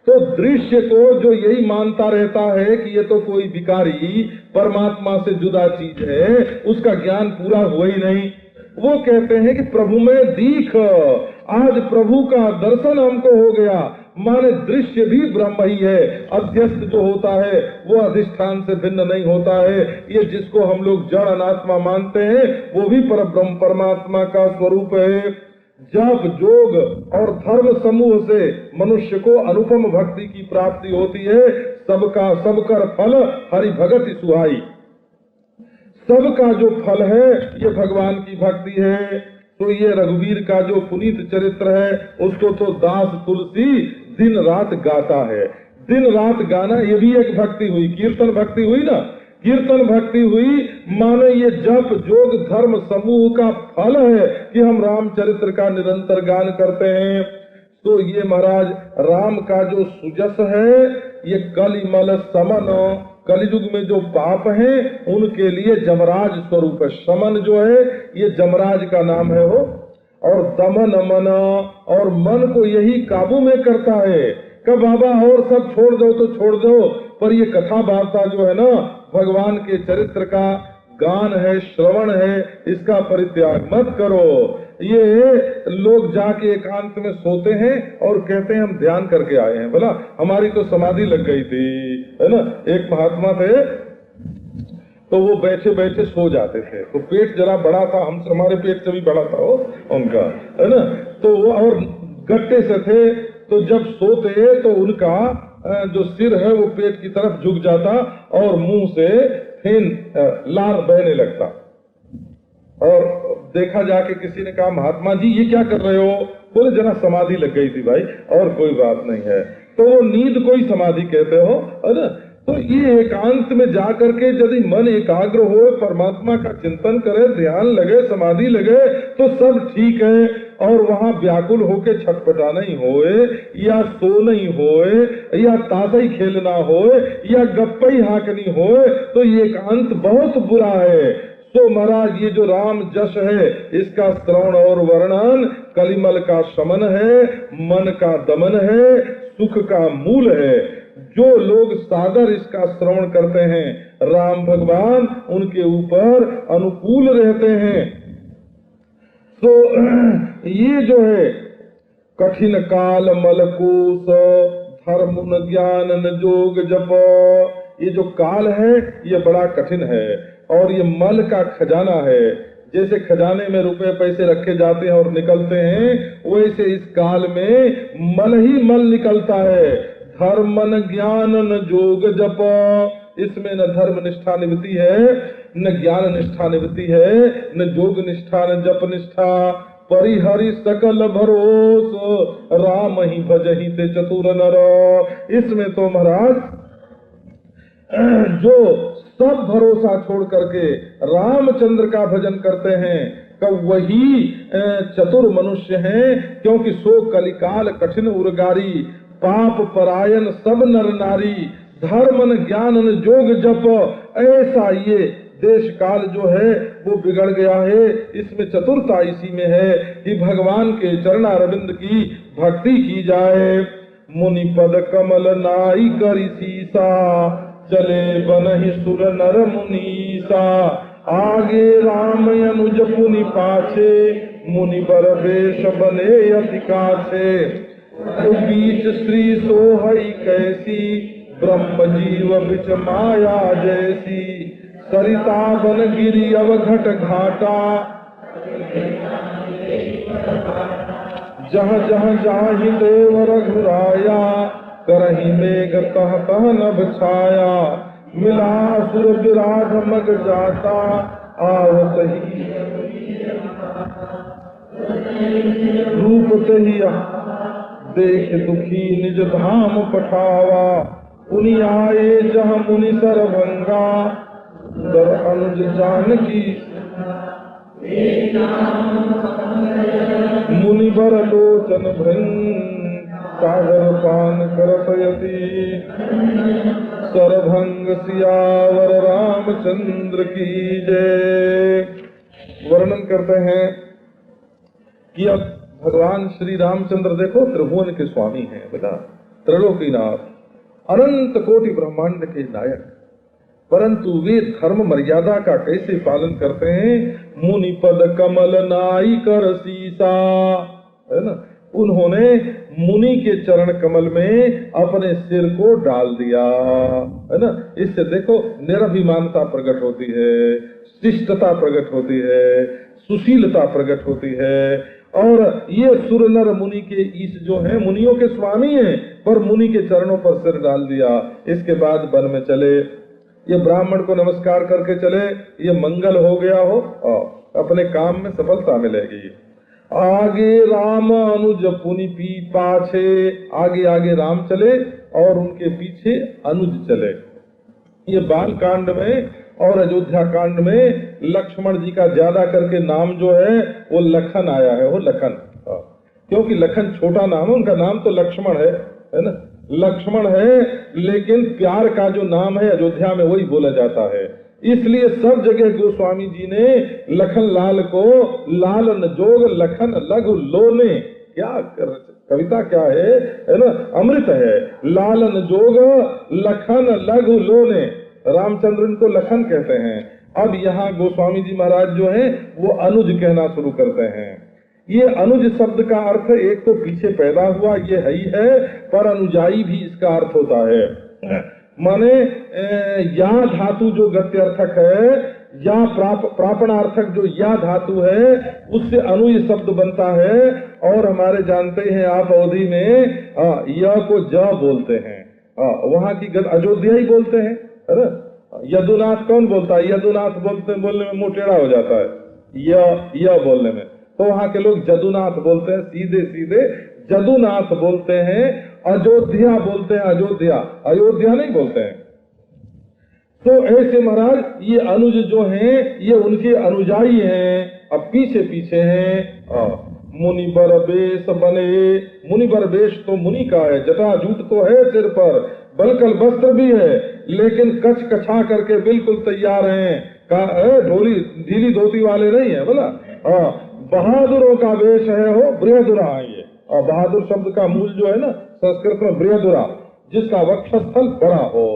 तो दृश्य को जो यही मानता रहता है कि ये तो कोई विकारी परमात्मा से जुदा चीज है, उसका ज्ञान पूरा हुआ ही नहीं। वो कहते हैं कि प्रभु में दीख, आज प्रभु का दर्शन हमको हो गया, माने दृश्य भी ब्रह्म ही है। अध्यस्त जो होता है वो अधिष्ठान से भिन्न नहीं होता है। ये जिसको हम लोग जड़ अनात्मा मानते हैं वो भी परब्रह्म परमात्मा का स्वरूप है। जप जोग और धर्म समूह से मनुष्य को अनुपम भक्ति की प्राप्ति होती है। सबका सबकर फल हरि भगति सुहाई। सबका जो फल है ये भगवान की भक्ति है। तो ये रघुवीर का जो पुनीत चरित्र है उसको तो दास तुलसी दिन रात गाता है। दिन रात गाना ये भी एक भक्ति हुई, कीर्तन भक्ति हुई ना, कीर्तन भक्ति हुई। माने ये जप जोग धर्म समूह का फल है कि हम रामचरित्र का निरंतर गान करते हैं। तो ये महाराज राम का जो सुजस है ये कलिमल समन, कलयुग में जो पाप हैं उनके लिए जमराज स्वरूप है। शमन जो है ये जमराज का नाम है वो। और दमन मन, और मन को यही काबू में करता है। कब बाबा और सब छोड़ दो तो छोड़ दो, पर ये कथा वार्ता जो है ना भगवान के चरित्र का गान है, श्रवण है, इसका परित्याग मत करो। ये लोग जाके एकांत में सोते हैं और कहते हैं हम ध्यान करके आए हैं। बोला हमारी तो समाधि लग गई थी, है ना। एक महात्मा थे तो वो बैठे बैठे सो जाते थे, तो पेट जरा बड़ा था, हम हमारे पेट से भी बड़ा था वो उनका, है ना। तो वो और गट्टे से थे, तो जब सोते तो उनका जो सिर है वो पेट की तरफ झुक जाता और मुंह से फेन लार बहने लगता। और देखा जाके किसी ने कहा महात्मा जी ये क्या कर रहे हो? बोले जना समाधि लग गई थी भाई, और कोई बात नहीं है। तो वो नींद को ही समाधि कहते हो, है ना। तो ये एकांत में जा करके यदि मन एकाग्र हो, परमात्मा का चिंतन करे, ध्यान लगे, समाधि लगे, तो सब ठीक है। और वहाँ व्याकुल होके छटपटा नहीं होए, या सो नहीं होए, या ताशा खेलना होए, या गप्पे हाकनी होए, तो ये एकांत बहुत बुरा है। तो महाराज ये जो राम जश है इसका श्रवण और वर्णन कलिमल का शमन है, मन का दमन है, सुख का मूल है। जो लोग सादर इसका श्रवण करते हैं, राम भगवान उनके ऊपर अनुकूल रहते हैं। तो ये जो है कठिन काल मलकूस धर्म न ज्ञान न जोग जप, ये जो काल है ये बड़ा कठिन है और ये मल का खजाना है। जैसे खजाने में रुपए पैसे रखे जाते हैं और निकलते हैं, वैसे इस काल में मल ही मल निकलता है। धर्म न ज्ञान न जोग जप, इसमें न धर्म निष्ठा निवृत्ति है, न ज्ञान निष्ठा निवृत्ति है, न जोग निष्ठा न जप निष्ठा। परिहरि सकल भरोस राम ही भजहि ते चतुर नर। इसमें तो महाराज जो सब भरोसा छोड़ करके रामचंद्र का भजन करते हैं कब वही चतुर मनुष्य हैं, क्योंकि सो कलिकाल कठिन उर्गारी पाप परायण सब नर नारी धर्म न ज्ञान न जोग जप। ऐसा ये देश काल जो है वो बिगड़ गया है। इसमें चतुरता इसी में है कि भगवान के चरणारविंद की भक्ति की जाए। मुनि पद कमल नाई करि सीसा चले बनहि सुर नर मुनीसा। आगे राम अनुज पुनि पाछे मुनि बर वेश बने अति काछे। बीच श्री सोहई कैसी ब्रह्म जीव बिच माया जैसी। सरिता बन गिरी अवघट घाटा जहाँ जहाँ जाहि देव रघुराया। करहि मेघ कह कह नभ छाया मिला असुर विराध मग जाता। आवत ही रूप तहिया देख दुखी निज धाम पठावा। पुनि आए जहाँ मुनि सरभंगा दर अनुज जानकी। मुनि बर लोचन भृंग सागर पान करत यति। सरभंग सियावर रामचंद्र की जय। वर्णन करते हैं कि अब भगवान श्री रामचंद्र देखो त्रिभुवन के स्वामी हैं, बेटा त्रिलोकीनाथ, अनंत कोटि ब्रह्मांड के नायक, परंतु वे धर्म मर्यादा का कैसे पालन करते हैं। मुनि पद कमल नाई कर सीसा, है ना। उन्होंने मुनि के चरण कमल में अपने सिर को डाल दिया, है ना। इससे देखो निराभिमानता प्रकट होती है, शिष्टता प्रकट होती है, सुशीलता प्रकट होती है। और ये सुर नर मुनि के ईश जो है मुनियों के स्वामी हैं, पर मुनि के चरणों पर सिर डाल दिया। इसके बाद वन में चले, ये ब्राह्मण को नमस्कार करके चले, ये मंगल हो गया हो और अपने काम में सफलता मिलेगी। आगे राम अनुज पुनि पी पाछे, आगे आगे राम चले और उनके पीछे अनुज चले। ये बाल कांड में और अयोध्या कांड में लक्ष्मण जी का ज्यादा करके नाम जो है वो लखन आया है, वो लखन, क्योंकि लखन छोटा नाम है, उनका नाम तो लक्ष्मण है ना। लक्ष्मण है, लेकिन प्यार का जो नाम है अयोध्या में वही बोला जाता है। इसलिए सब जगह गोस्वामी जी ने लखन लाल को लालन जोग लखन लघु लोने, क्या कविता क्या है ना, अमृत है। लालन जोग लखन लघु लोने, रामचंद्र इनको लखन कहते हैं। अब यहाँ गोस्वामी जी महाराज जो हैं वो अनुज कहना शुरू करते हैं। ये अनुज शब्द का अर्थ एक तो पीछे पैदा हुआ ये है ही है, पर अनुजाई भी इसका अर्थ होता है। माने या धातु जो गत्यर्थक है या प्रापणार्थक जो या धातु है उससे अनुज शब्द बनता है। और हमारे जानते हैं आप अवधि में य को ज बोलते हैं, वहाँ की अयोध्या ही बोलते हैं, है ना। यदुनाथ कौन बोलता है? यदुनाथ बोलने में मुंह टेढ़ा हो जाता है य बोलने में, तो वहाँ के लोग जदुनाथ बोलते हैं, सीधे सीधे जदुनाथ बोलते हैं। अयोध्या बोलते हैं, अयोध्या अयोध्या नहीं बोलते हैं। तो ऐसे महाराज ये अनुज जो हैं ये उनके अनुजाई हैं। अब पीछे पीछे हैं मुनिबर वेश बने, मुनिबर वेश तो मुनि का है, जटा जूट तो है सिर पर, बलकल वस्त्र भी है, लेकिन कच कछा करके बिल्कुल तैयार हैं, ढोली ढीली धोती वाले नहीं है बोला। बहादुरों का वेश है हो, बृहदुरा है ये। और बहादुर शब्द का मूल जो है ना संस्कृत में बृहदुरा, जिसका वक्षस्थल बड़ा हो,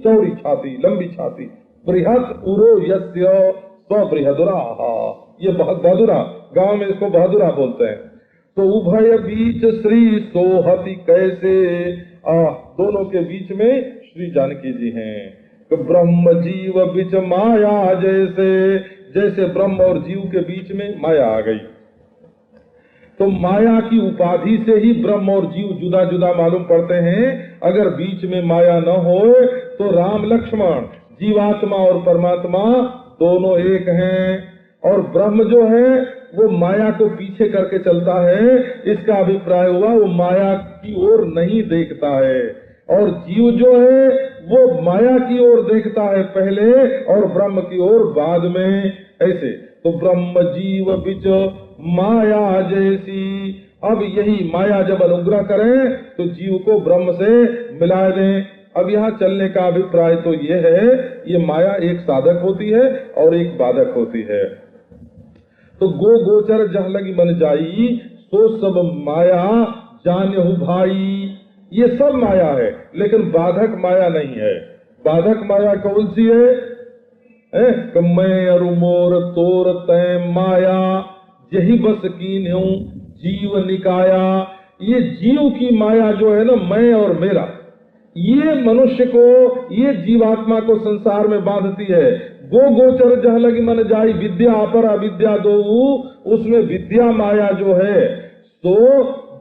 चौड़ी छाती लंबी छाती, बृहद उरो यस्य स्व बृहदुरा, ये बहादुरा, गांव में इसको बहादुरा बोलते हैं। तो उभय बीच श्री सोहति कैसे, दोनों के बीच में श्री जानकी जी हैं। तो ब्रह्म जीव बीच माया जैसे, जैसे ब्रह्म और जीव के बीच में माया आ गई, तो माया की उपाधि से ही ब्रह्म और जीव जुदा जुदा मालूम पड़ते हैं। अगर बीच में माया न हो तो राम लक्ष्मण जीवात्मा और परमात्मा दोनों एक हैं। और ब्रह्म जो है वो माया को पीछे करके चलता है, इसका अभिप्राय हुआ वो माया की ओर नहीं देखता है। और जीव जो है वो माया की ओर देखता है पहले और ब्रह्म की ओर बाद में, ऐसे। तो ब्रह्म जीव बिच माया जैसी, अब यही माया जब अनुग्रह करें तो जीव को ब्रह्म से मिला दें। अब यहाँ चलने का अभिप्राय तो ये है, ये माया एक साधक होती है और एक बाधक होती है। तो गो गोचर जह लगी मन जाई, सो सब माया जानहु भाई, ये सब माया है लेकिन बाधक माया नहीं है। बाधक माया कौन सी है? मैं अरु मोर तोर तय माया, यही बस कीन हूँ जीव निकाया। ये जीव की माया जो है ना, मैं और मेरा, ये मनुष्य को, ये जीवात्मा को संसार में बांधती है। गो गोचर जह लगी मन जाई, विद्या अपर अविद्या दो, उसमें विद्या माया जो है तो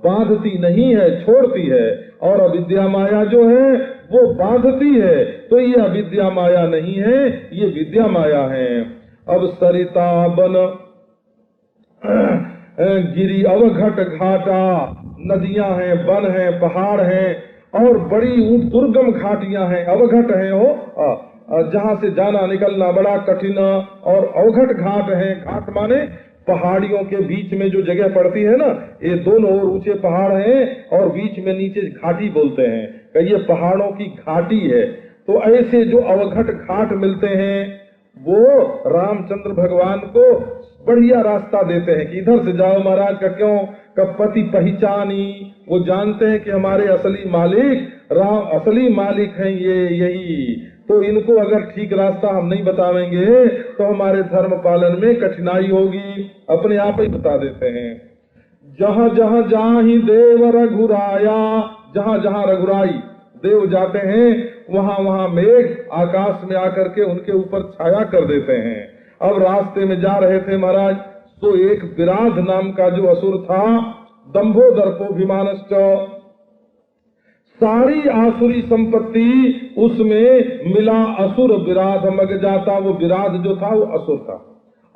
बांधती नहीं है, छोड़ती है, और अविद्या माया जो है वो बांधती है। तो ये अविद्या माया नहीं है, ये विद्या माया है। अब सरिता बन गिरी अवघट घाटा, नदियां हैं, वन हैं, पहाड़ हैं और बड़ी दुर्गम घाटियां हैं, अवघट हैं हो, जहां से जाना निकलना बड़ा कठिन, और अवघट घाट हैं। घाट माने पहाड़ियों के बीच में जो जगह पड़ती है ना, ये दोनों ओर ऊंचे पहाड़ हैं और बीच में नीचे घाटी बोलते हैं, कि ये पहाड़ों की घाटी है। तो ऐसे जो अवघट घाट मिलते हैं वो रामचंद्र भगवान को बढ़िया रास्ता देते हैं कि इधर से जाओ महाराज। का क्यों? पति पहचानी, वो जानते हैं कि हमारे असली मालिक राम, असली मालिक हैं ये, यही। तो इनको अगर ठीक रास्ता हम नहीं बतावेंगे तो हमारे धर्म पालन में कठिनाई होगी, अपने आप ही बता देते हैं। जहाँ जहाँ जाहि देव रघुराया, जहाँ जहाँ रघुराई देव जाते हैं वहाँ वहाँ मेघ आकाश में आकर के उनके ऊपर छाया कर देते हैं। अब रास्ते में जा रहे थे महाराज, तो एक विराध नाम का जो असुर था, दंभो दर्पोभिमानश्च, सारी आसुरी संपत्ति उसमें मिला, असुर विराध मग जाता। वो विराध जो था वो असुर था।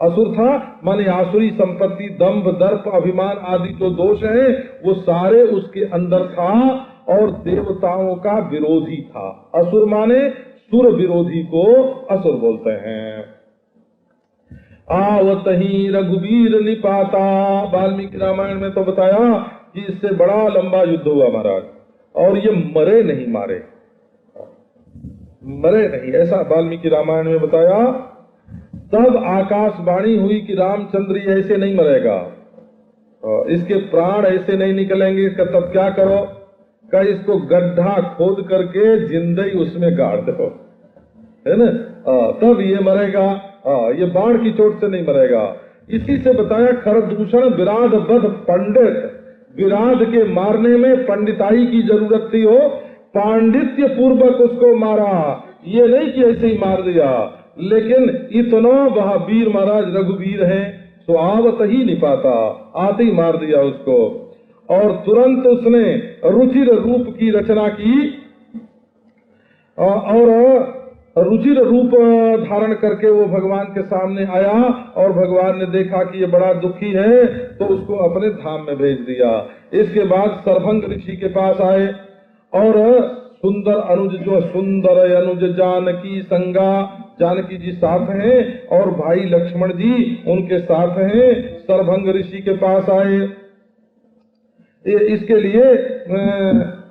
असुर था माने आसुरी संपत्ति, दंभ दर्प अभिमान आदि जो दोष है वो सारे उसके अंदर था, और देवताओं का विरोधी था। असुर माने सुर विरोधी को असुर बोलते हैं। आवत ही रघुवीर निपाता, वाल्मीकि रामायण में तो बताया कि इससे बड़ा लंबा युद्ध हुआ महाराज। और ये मरे नहीं, मरे नहीं, ऐसा वाल्मीकि रामायण में बताया। तब आकाशवाणी हुई कि रामचंद्र ऐसे नहीं मरेगा, इसके प्राण ऐसे नहीं निकलेंगे। तब क्या करो, का इसको गड्ढा खोद करके जिंदा ही उसमें गाड़ दो, है ना, तब ये मरेगा। ये बाण की चोट से नहीं मरेगा। इसी से बताया खरदूषण विराध बध पंडित, विराध के मारने में पंडिताई की जरूरत थी, हो पांडित्य पूर्वक उसको मारा, ये नहीं कि ऐसे ही मार दिया। लेकिन इतना वह वीर महाराज रघुवीर है, तो आवत ही नहीं पाता, आते ही मार दिया उसको। और तुरंत उसने रुचिर रूप की रचना की और रुचिर रूप धारण करके वो भगवान के सामने आया। और भगवान ने देखा कि ये बड़ा दुखी है, तो उसको अपने धाम में भेज दिया। इसके बाद सरभंग ऋषि के पास आए और सुंदर अनुज, जो सुंदर अनुज जानकी संगा, जानकी जी साथ हैं और भाई लक्ष्मण जी उनके साथ हैं, सरभंग ऋषि के पास आए। इसके लिए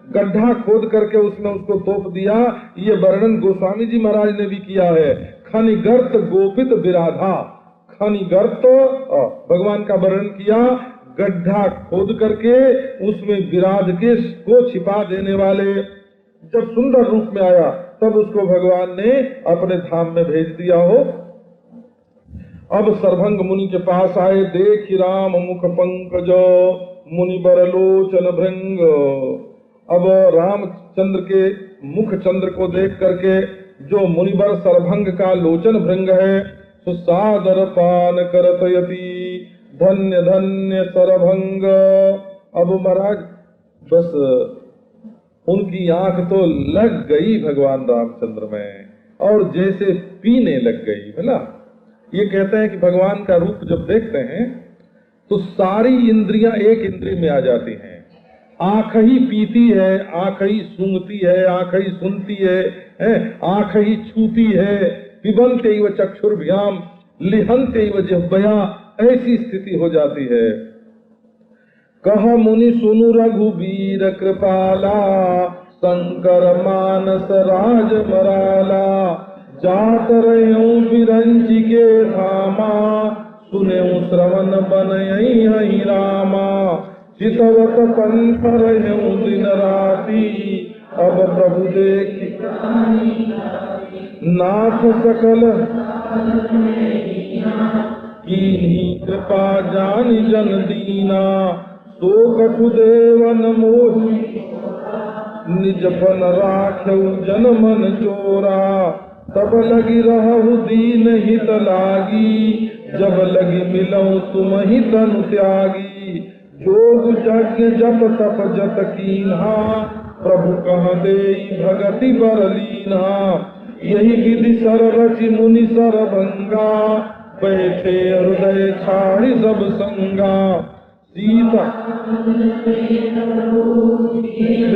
गड्ढा खोद करके उसमें उसको तोप दिया। ये वर्णन गोस्वामी जी महाराज ने भी किया है। खनिगर्त गोपित विराधा, खनिगर्त भगवान का वर्णन किया, गड्ढा खोद करके उसमें विराज के को छिपा देने वाले। जब सुंदर रूप में आया तब उसको भगवान ने अपने धाम में भेज दिया हो। अब सरभंग मुनि के पास आए, देख राम मुख पंकज मुनि बरलोचन भृंग। अब रामचंद्र के मुख चंद्र को देख करके जो मुनिवर सरभंग का लोचन भृंग है, सुसादर पान करत यति धन्य धन्य सरभंग। अब महाराज बस उनकी आंख तो लग गई भगवान रामचंद्र में, और जैसे पीने लग गई। बोला, ये कहते हैं कि भगवान का रूप जब देखते हैं तो सारी इंद्रियां एक इंद्रिय में आ जाती हैं। आंख ही पीती है, आंख ही सूंघती है, आंख ही सुनती है, आंख ही छूती है। पिबन्ते इव चक्षुर्भ्याम लिहन्ते इव जिह्वया, ऐसी स्थिति हो जाती है। कह मुनि सुनु रघुवीर कृपाला, शंकर मानस राज मराला। जात रह्यूं बिरंची के धामा, सुनेऊं श्रवण बनई हई रामा। चितवत पंथ रह्यूं दिन राती, अब प्रभु देखी नाथ सकल कीन्ही कृपा जानि जन दीना। सो कटुदेवन मोहि निज फन राख्यौ जन मन चोरा। तब लगी रहु दीन हित लागी, जब लगी मिलऊं तुम ही तनु त्यागी। जोग यज्ञ जप तप जत कीन्हा, प्रभु कह देई भगति बर लीन्हा। यही विधि सर रचि मुनि सरभंगा, बैठे हृदय छाड़ी सब संगा। सीता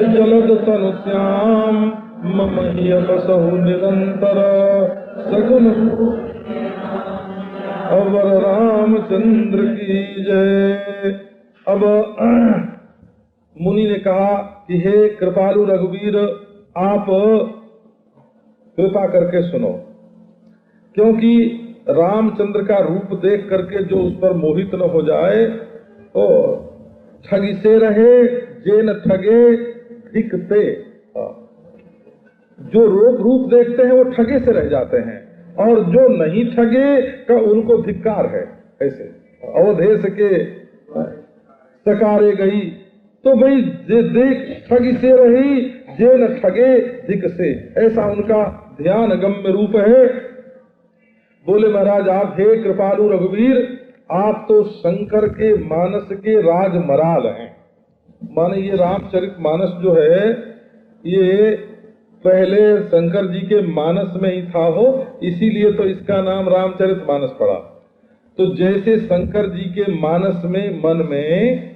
जलद तनु श्याम, मम ही बसहु निरंतर। सगुन अवर रामचंद्र की जय। अब मुनि ने कहा कि हे कृपालु रघुवीर, आप कृपा करके सुनो, क्योंकि रामचंद्र का रूप देख करके जो उस पर मोहित न हो जाए, तो ठगी से रहे जे न ठगे धिकते। जो रूप देखते हैं वो ठगे से रह जाते हैं, और जो नहीं ठगे का उनको धिक्कार है। ऐसे अवधेश के सकारे गई, तो भाई देख ठगी से रही जे न ठगे धिक से, ऐसा उनका ध्यान गम्य रूप है। बोले महाराज, आप हे कृपालु रघुवीर, आप तो शंकर के मानस के राजमराल हैं। माने ये रामचरित मानस जो है, ये पहले शंकर जी के मानस में ही था हो, इसीलिए तो इसका नाम रामचरित मानस पड़ा। तो जैसे शंकर जी के मानस में, मन में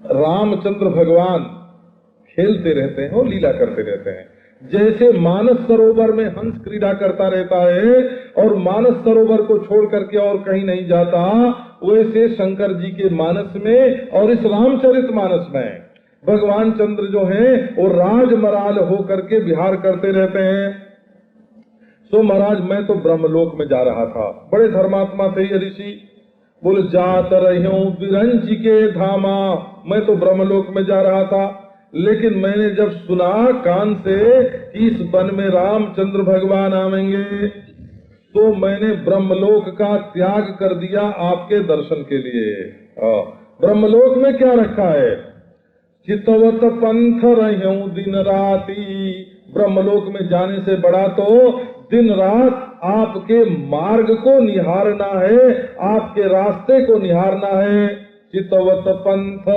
रामचंद्र भगवान खेलते रहते हैं और लीला करते रहते हैं, जैसे मानस सरोवर में हंस क्रीड़ा करता रहता है और मानस सरोवर को छोड़ करके और कहीं नहीं जाता, वैसे शंकर जी के मानस में और इस रामचरित मानस में भगवान चंद्र जो हैं वो राजमराल होकर के विहार करते रहते हैं। सो महाराज मैं तो ब्रह्मलोक में जा रहा था, बड़े धर्मात्मा थे ये ऋषि। बोले जात रह्यो विरंच के धामा, मैं तो ब्रह्मलोक में जा रहा था, लेकिन मैंने जब सुना कान से कि इस वन में रामचंद्र भगवान आवेंगे, तो मैंने ब्रह्मलोक का त्याग कर दिया आपके दर्शन के लिए। ब्रह्मलोक में क्या रखा है? चितवत पंथ रह्यो दिन राती, ब्रह्मलोक में जाने से बड़ा तो दिन रात आपके मार्ग को निहारना है, आपके रास्ते को निहारना है। चितवत पंथ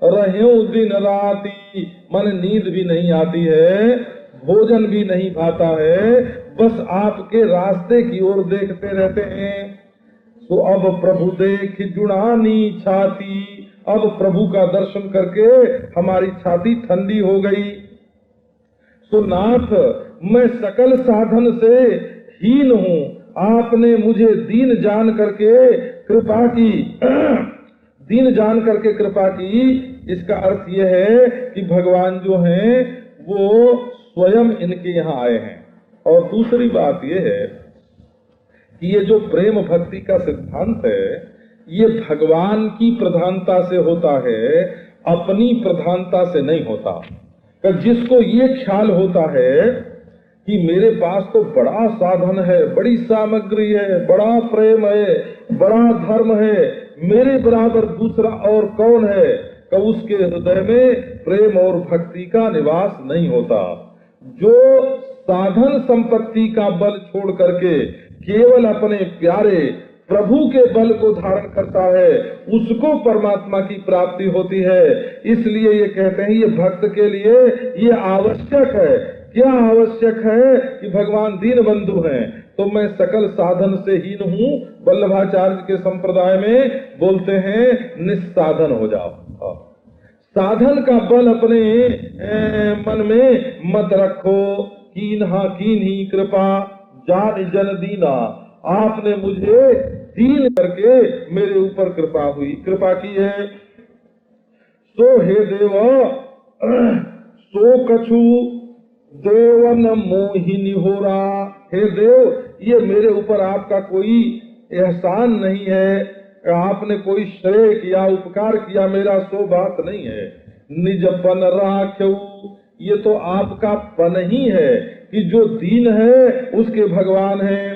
रह्यो दिन राती, मन नींद भी नहीं आती है, भोजन भी नहीं भाता है, बस आपके रास्ते की ओर देखते रहते हैं। तो अब प्रभु देख जुड़ानी छाती, अब प्रभु का दर्शन करके हमारी छाती ठंडी हो गई। तो नाथ मैं सकल साधन से हीन हूँ, आपने मुझे दीन जान करके कृपा की दीन जान करके कृपा की। इसका अर्थ यह है कि भगवान जो हैं वो स्वयं इनके यहाँ आए हैं। और दूसरी बात यह है कि ये जो प्रेम भक्ति का सिद्धांत है ये भगवान की प्रधानता से होता है, अपनी प्रधानता से नहीं होता। जिसको ये ख्याल होता है कि मेरे पास तो बड़ा साधन है, बड़ी सामग्री है, बड़ा प्रेम है, बड़ा धर्म है, मेरे बराबर दूसरा और कौन है, कि उसके हृदय में प्रेम और भक्ति का निवास नहीं होता। जो साधन संपत्ति का बल छोड़ करके केवल अपने प्यारे प्रभु के बल को धारण करता है उसको परमात्मा की प्राप्ति होती है। इसलिए ये कहते हैं ये भक्त के लिए ये आवश्यक है। क्या आवश्यक है? कि भगवान दीन बंधु हैं, तो मैं सकल साधन से हीन हूँ। वल्लभाचार्य के संप्रदाय में बोलते हैं निस्साधन हो जाओ। साधन का बल अपने मन में मत रखो। कीन्हा कीन्ही कृपा जान जन दीना, आपने मुझे दीन करके मेरे ऊपर कृपा की है। सो हे देव सो कछु देवन मोहिनी हो रहा। हे देव ये मेरे ऊपर आपका कोई एहसान नहीं है, आपने कोई श्रेय किया उपकार किया, मेरा सो बात नहीं है। निज पन राख्यौ, ये तो आपका पन ही है कि जो दीन है उसके भगवान हैं।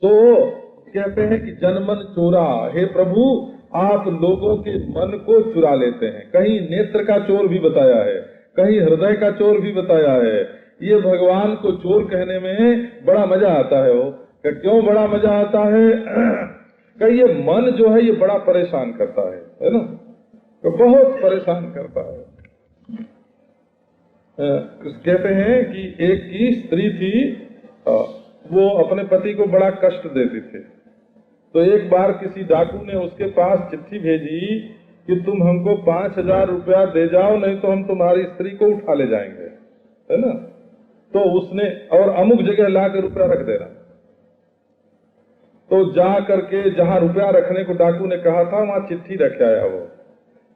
तो कहते हैं कि जनमन चोरा, हे प्रभु आप लोगों के मन को चुरा लेते हैं। कहीं नेत्र का चोर भी बताया है, कहीं हृदय का चोर भी बताया है। ये भगवान को चोर कहने में बड़ा मजा आता है। वो क्यों बड़ा मजा आता है? कि ये मन जो है ये बड़ा परेशान करता है ना, तो बहुत परेशान करता है। कहते हैं कि एक की स्त्री थी, वो अपने पति को बड़ा कष्ट देती थी। तो एक बार किसी डाकू ने उसके पास चिट्ठी भेजी कि तुम हमको 5,000 रुपया दे जाओ, नहीं तो हम तुम्हारी स्त्री को उठा ले जाएंगे, है ना। तो उसने और अमुक जगह ला के रुपया रख देना। तो जा करके जहाँ रुपया रखने को डाकू ने कहा था वहाँ चिट्ठी रख आया वो,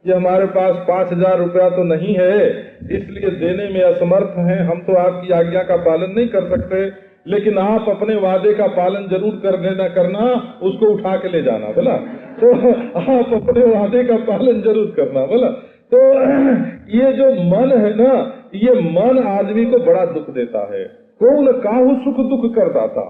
ये हमारे पास 5,000 रुपया तो नहीं है, इसलिए देने में असमर्थ हैं, हम तो आपकी आज्ञा का पालन नहीं कर सकते, लेकिन आप अपने वादे का पालन जरूर करना, उसको उठा के ले जाना बोला। तो आप अपने वादे का पालन जरूर करना बोला। तो ये जो मन है ना, ये मन आदमी को बड़ा दुख देता है। कौन काहू सुख दुख करता था,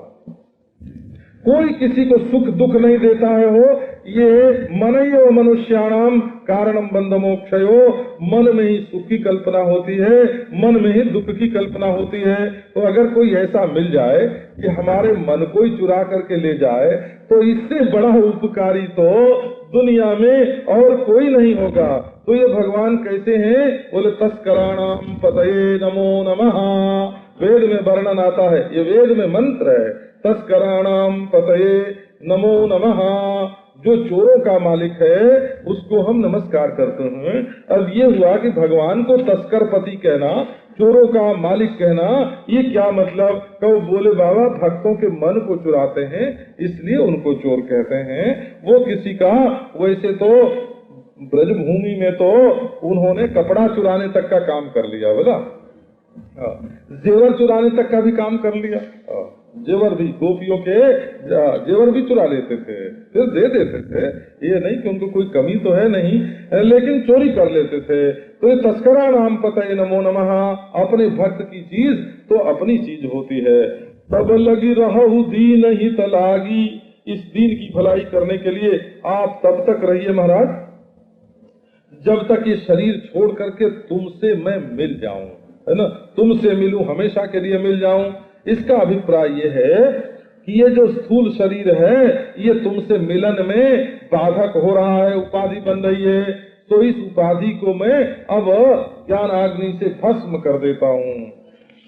कोई किसी को सुख दुख नहीं देता है। हो ये मनयो मनुष्याणाम कारणम बंध मोक्षयो, मन में ही सुख की कल्पना होती है, मन में ही दुख की कल्पना होती है। तो अगर कोई ऐसा मिल जाए कि हमारे मन को ही चुरा करके ले जाए, तो इससे बड़ा उपकारी तो दुनिया में और कोई नहीं होगा। तो ये भगवान कैसे हैं? बोले तस्कराणाम पतये नमो नमः। वेद में वर्णन आता है, ये वेद में मंत्र है, तस्कराणाम पतये नमो नमः। जो चोरों का मालिक है उसको हम नमस्कार करते हैं। अब ये हुआ कि भगवान को तस्कर पति कहना, चोरों का मालिक कहना, ये क्या मतलब? कहो बोले बाबा भक्तों के मन को चुराते हैं इसलिए उनको चोर कहते हैं। वो किसी का वैसे तो ब्रजभूमि में तो उन्होंने कपड़ा चुराने तक का काम कर लिया, बोला जेवर चुराने तक का भी काम कर लिया। जेवर भी, गोपियों के जेवर भी चुरा लेते थे, फिर दे देते थे। ये नहीं कि उनको कोई कमी तो है नहीं, लेकिन चोरी कर लेते थे। तो ये तस्करा नाम पतये नमो नमः, अपने भक्त की चीज तो अपनी चीज होती है। तब लगी रहु दीन ही तलागी, इस दीन की भलाई करने के लिए आप तब तक रहिए महाराज जब तक ये शरीर छोड़ करके तुमसे मैं मिल जाऊं, है ना, तुमसे मिलूं, हमेशा के लिए मिल जाऊं। इसका अभिप्राय ये है कि ये जो स्थूल शरीर है ये तुमसे मिलन में बाधक हो रहा है, उपाधि बन रही है। तो इस उपाधि को मैं अब ज्ञान अग्नि से भस्म कर देता हूँ।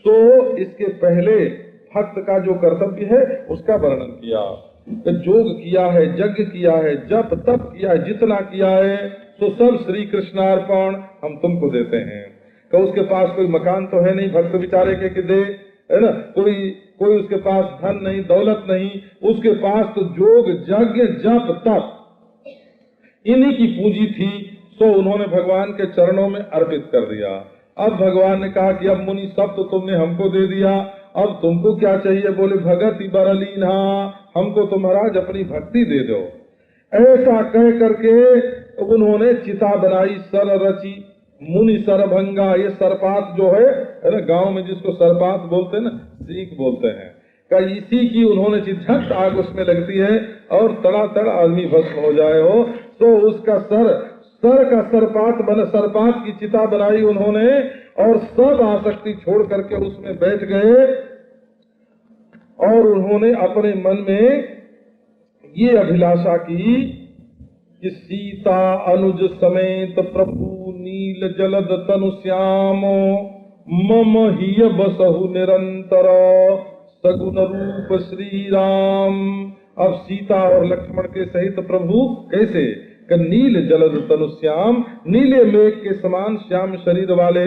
तो इसके पहले भक्त का जो कर्तव्य है उसका वर्णन किया। योग किया है, यज्ञ किया है, जप तप किया है, जितना किया है तो सब श्री कृष्णार्पण हम तुमको देते हैं। तो उसके पास कोई मकान तो है नहीं भक्त बेचारे के दे, है ना, कोई उसके पास धन नहीं, दौलत नहीं, उसके पास तो योग यज्ञ जप तप इन्हीं की पूंजी थी। तो उन्होंने भगवान के चरणों में अर्पित कर दिया। अब भगवान ने कहा कि अब मुनि सब तो तुमने हमको दे दिया, अब तुमको क्या चाहिए? बोले भगति बरलीना, हमको तो महाराज अपनी भक्ति दे दो। ऐसा कह करके उन्होंने चिता बनाई, सर रची, मुनि सरभंगा। ये सरपात जो है ना, गांव में जिसको सरपात बोलते हैं ना, सीख बोलते हैं, का इसी की उन्होंने झट आग उसमें लगती है और तड़ातड़ आदमी भस्म हो जाए हो। तो उसका सर का सरपात की चिता बनाई उन्होंने और सब आसक्ति छोड़ करके उसमें बैठ गए। और उन्होंने अपने मन में ये अभिलाषा की कि सीता अनुज समेत प्रभु नील जलद तनु श्याम मम हिय बसहु निरंतर सगुन रूप श्री राम। अब सीता और लक्ष्मण के सहित प्रभु कैसे? नील जलद तनु श्याम, नीले मेघ के समान श्याम शरीर वाले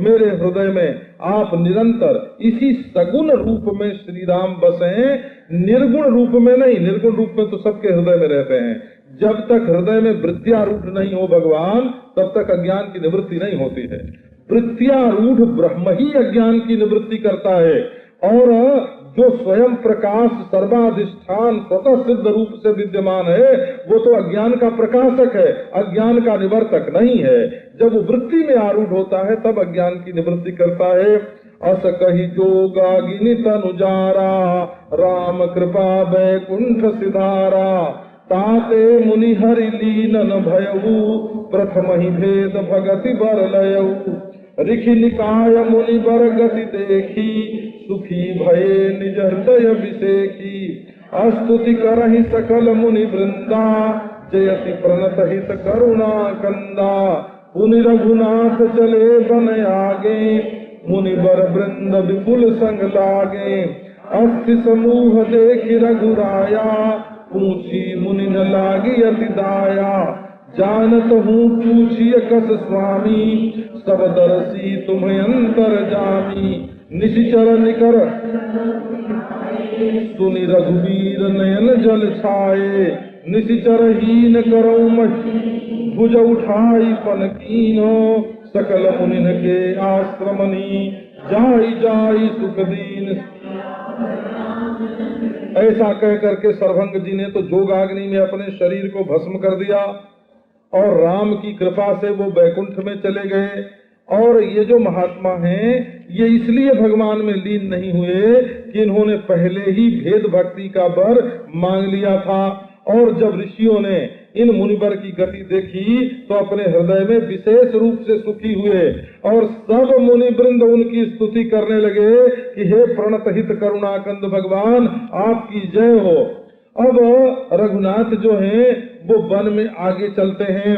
मेरे हृदय में आप निरंतर इसी सगुण रूप में श्री राम बसे, निर्गुण रूप में नहीं। निर्गुण रूप में तो सबके हृदय में रहते हैं। जब तक हृदय में वृत्त्यारूढ़ नहीं हो भगवान, तब तक अज्ञान की निवृत्ति नहीं होती है। वृत्त्यारूढ़ ब्रह्म ही अज्ञान की निवृत्ति करता है। और जो स्वयं प्रकाश सर्वाधिष्ठान स्वतः सिद्ध रूप से विद्यमान है, वो तो अज्ञान का प्रकाशक है, अज्ञान का निवर्तक नहीं है। जब वो वृत्ति में आरूढ़ होता है तब अज्ञान की निवृत्ति करता है। अस कही जोगागिनी तनुजारा, राम कृपा बैकुंठ सिधारा, ताते मुनि हरि लीनन भयऊ, प्रथम ही भेद भगति बर लयऊ। ऋषि निकाय मुनि बर गति देखी, सुखी भये निज हृदय विषेखी। स्तुति करहि सकल मुनि वृंदा, जयति प्रणत हित करुणा कंदा। पुनि रघुनाथ चले बन आगे, मुनि बर वृंद विपुल संग लागे। अस्थि समूह देखि रघुराया, पूछी मुनि न लागी अति दाया। जानत हूँ पूछिए कस स्वामी, सब दरसी तुम्हें अंतर जामी। निशिचर निकर सुनि रघुवीर नयन जल छाए, निशिचर हीन करऊ भुज उठाई पन कीनो। सकल मुनिन के आश्रमनी, जाई जाई सुख दीन। ऐसा कह करके सरभंग जी ने तो जोगाग्नि में अपने शरीर को भस्म कर दिया और राम की कृपा से वो बैकुंठ में चले गए। और ये जो महात्मा हैं ये इसलिए भगवान में लीन नहीं हुए कि इन्होंने पहले ही भेद भक्ति का वर मांग लिया था। और जब ऋषियों ने इन मुनिवर की गति देखी तो अपने हृदय में विशेष रूप से सुखी हुए और सब मुनि वृंद उनकी स्तुति करने लगे कि हे प्रणत हित करुणाकंद भगवान, आपकी जय हो। अब रघुनाथ जो हैं वो वन में आगे चलते हैं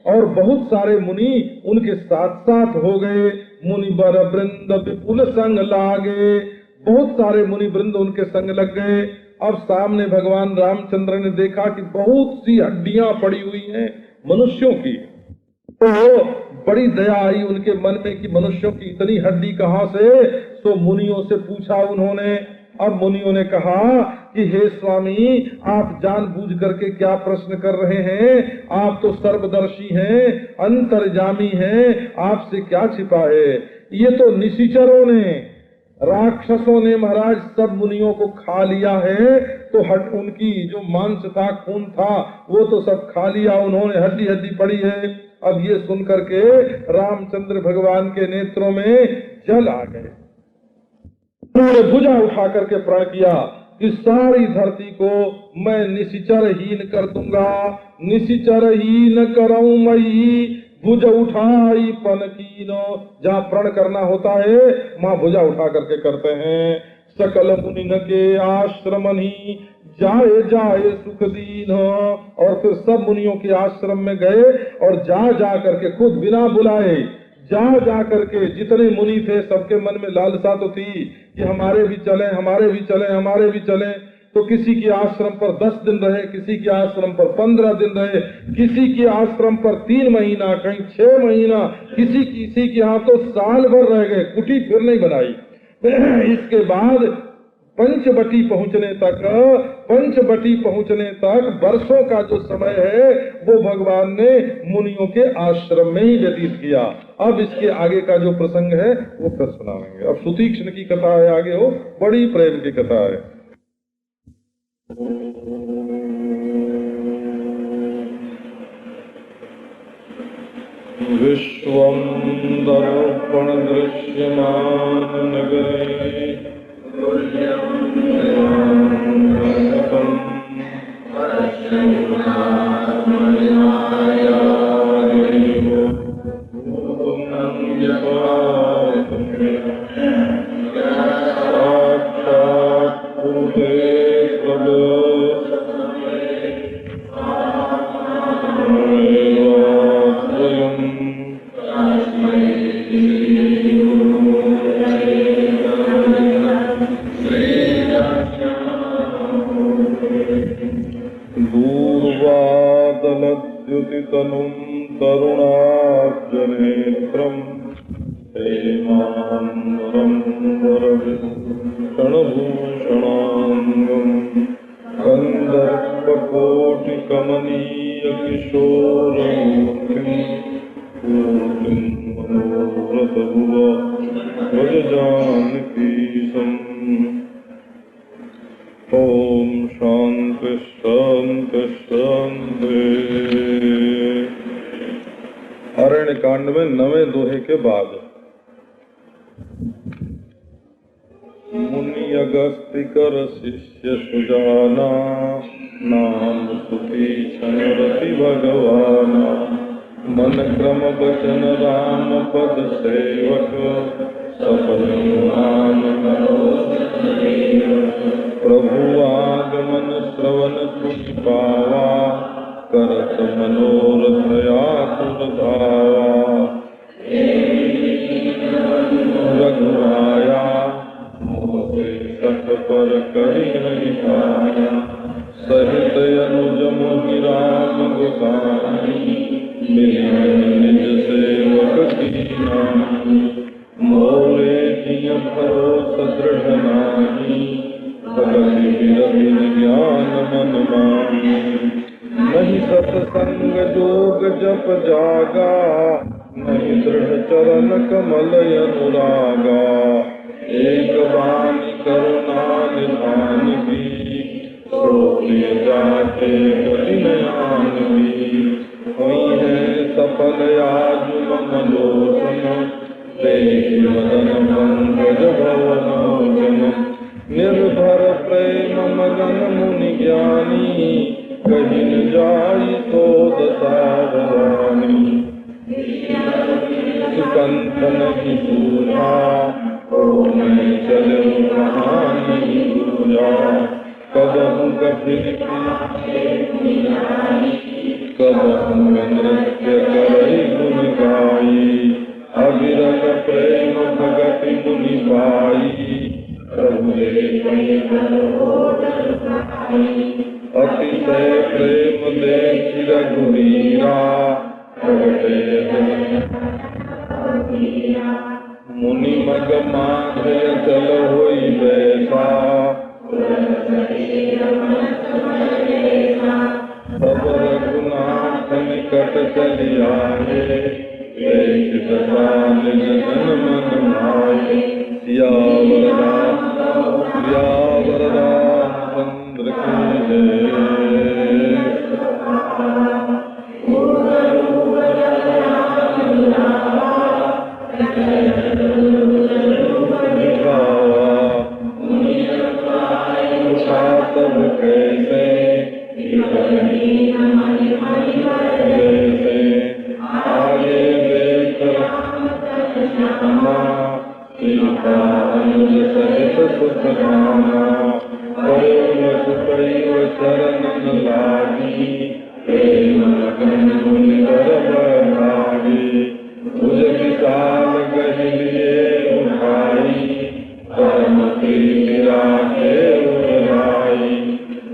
और बहुत सारे मुनि उनके साथ साथ हो गए। मुनि बर वृंद विपुल संग लागे, बहुत सारे मुनि वृंद उनके संग लग गए। अब सामने भगवान रामचंद्र ने देखा कि बहुत सी हड्डियां पड़ी हुई हैं मनुष्यों की। तो बड़ी दया आई उनके मन में कि मनुष्यों की इतनी हड्डी कहाँ से। तो मुनियों से पूछा उन्होंने, अब मुनियों ने कहा कि हे स्वामी, आप जानबूझ करके क्या प्रश्न कर रहे हैं? आप तो सर्वदर्शी हैं, अंतर्यामी हैं, आपसे क्या छिपा है? ये तो निशिचरों ने, राक्षसों ने महाराज सब मुनियों को खा लिया है, तो हट उनकी जो मांस था, खून था, वो तो सब खा लिया उन्होंने, हड्डी हड्डी पड़ी है। अब ये सुन करके रामचंद्र भगवान के नेत्रों में जल आ गए। उन्होंने भुजा उठा करके प्रण किया कि सारी धरती को मैं निशिचरहीन कर दूंगा, निशिचरहीन करऊं मई भुज उठाई पनकीनो। जहाँ प्रण करना होता है वहाँ भुजा उठा करके करते हैं। सकल मुनिन के आश्रमनि जाए जाए सुख दीन। और फिर सब मुनियों के आश्रम में गए और जा करके खुद बिना बुलाए जा करके जितने मुनि थे सबके मन में लालसा तो थी कि हमारे भी चले, हमारे भी चले, हमारे भी चले। तो किसी के आश्रम पर 10 दिन रहे, किसी के आश्रम पर 15 दिन रहे, किसी के आश्रम पर 3 महीना, कहीं 6 महीना, किसी के यहाँ तो साल भर रह गए, कुटी फिर नहीं बनाई। इसके बाद पंचवटी पहुंचने तक वर्षों का जो समय है वो भगवान ने मुनियों के आश्रम में ही व्यतीत किया। अब इसके आगे का जो प्रसंग है वो फिर सुनाएंगे। अब सुतीक्ष्ण की कथा है, आगे हो, बड़ी प्रेम की कथा है। विश्वं दर्पण दृश्यमान नगरे तनुं तरुणाब्जनेत्रम् हेमाम्बरं वरभूषणाङ्गम् कन्दर्पकोटिकमनीयकिशोरमूर्तिम् पूर्तिं मनोरथभुवा व्रज जानकीशम्। ओम शांति शांति शांति। अरण्य कांड में 9वें दोहे के बाद मुनि अगस्तिकर शिष्य सुजाना नाम सुतीक्ष्ण रति भगवाना मन क्रम वचन राम पद सेवक सफल नाम प्रभु आगमन श्रवण कुछ पावा करत मनोरथ आतुर धावा। रघुराया मोहे सत पर करी नहीं पाया सहित अनुज मोहि राम गोसाई मिली निज सेवक की नाई। मोरे जिय भरोस दृढ़ नाही भगति विरति ज्ञान मन माही। नहीं सत्संग जोग जप जागा नहीं दृढ़ चरण कमल अनुरागा। एक वाणी करुणा निधान की श्रोत्रिय जाते कठिनयान की। हुई है सफल आज मनोरम देहि मदन पंकज भवनोजन। निर्भर प्रेम मगन मुनि ज्ञानी कहीं न जाई तो दसावरानी। सुकंठ नहीं पूजा मैं चलूं कहाँ नहीं पूजा। कबहू कभी कबहू नृत्य करई गुण गाई। अविरत प्रेम भगति मुनि पाई अतिशय प्रेम देखि रघुवीरा। मुनि मग माधय चल होई बैसा, तब रघुनाथ निकट चली आए, एक दशा निज जन मन भाए। सियावर रामचंद्र की जय। तब कैसे आगे देख सीता अनुज सहित सुख धामा, चरण लागी प्रेम लगन मुनि बर बहारी। भुज विशाल गहि लिए उठाई, परम प्रीति राखे उराई।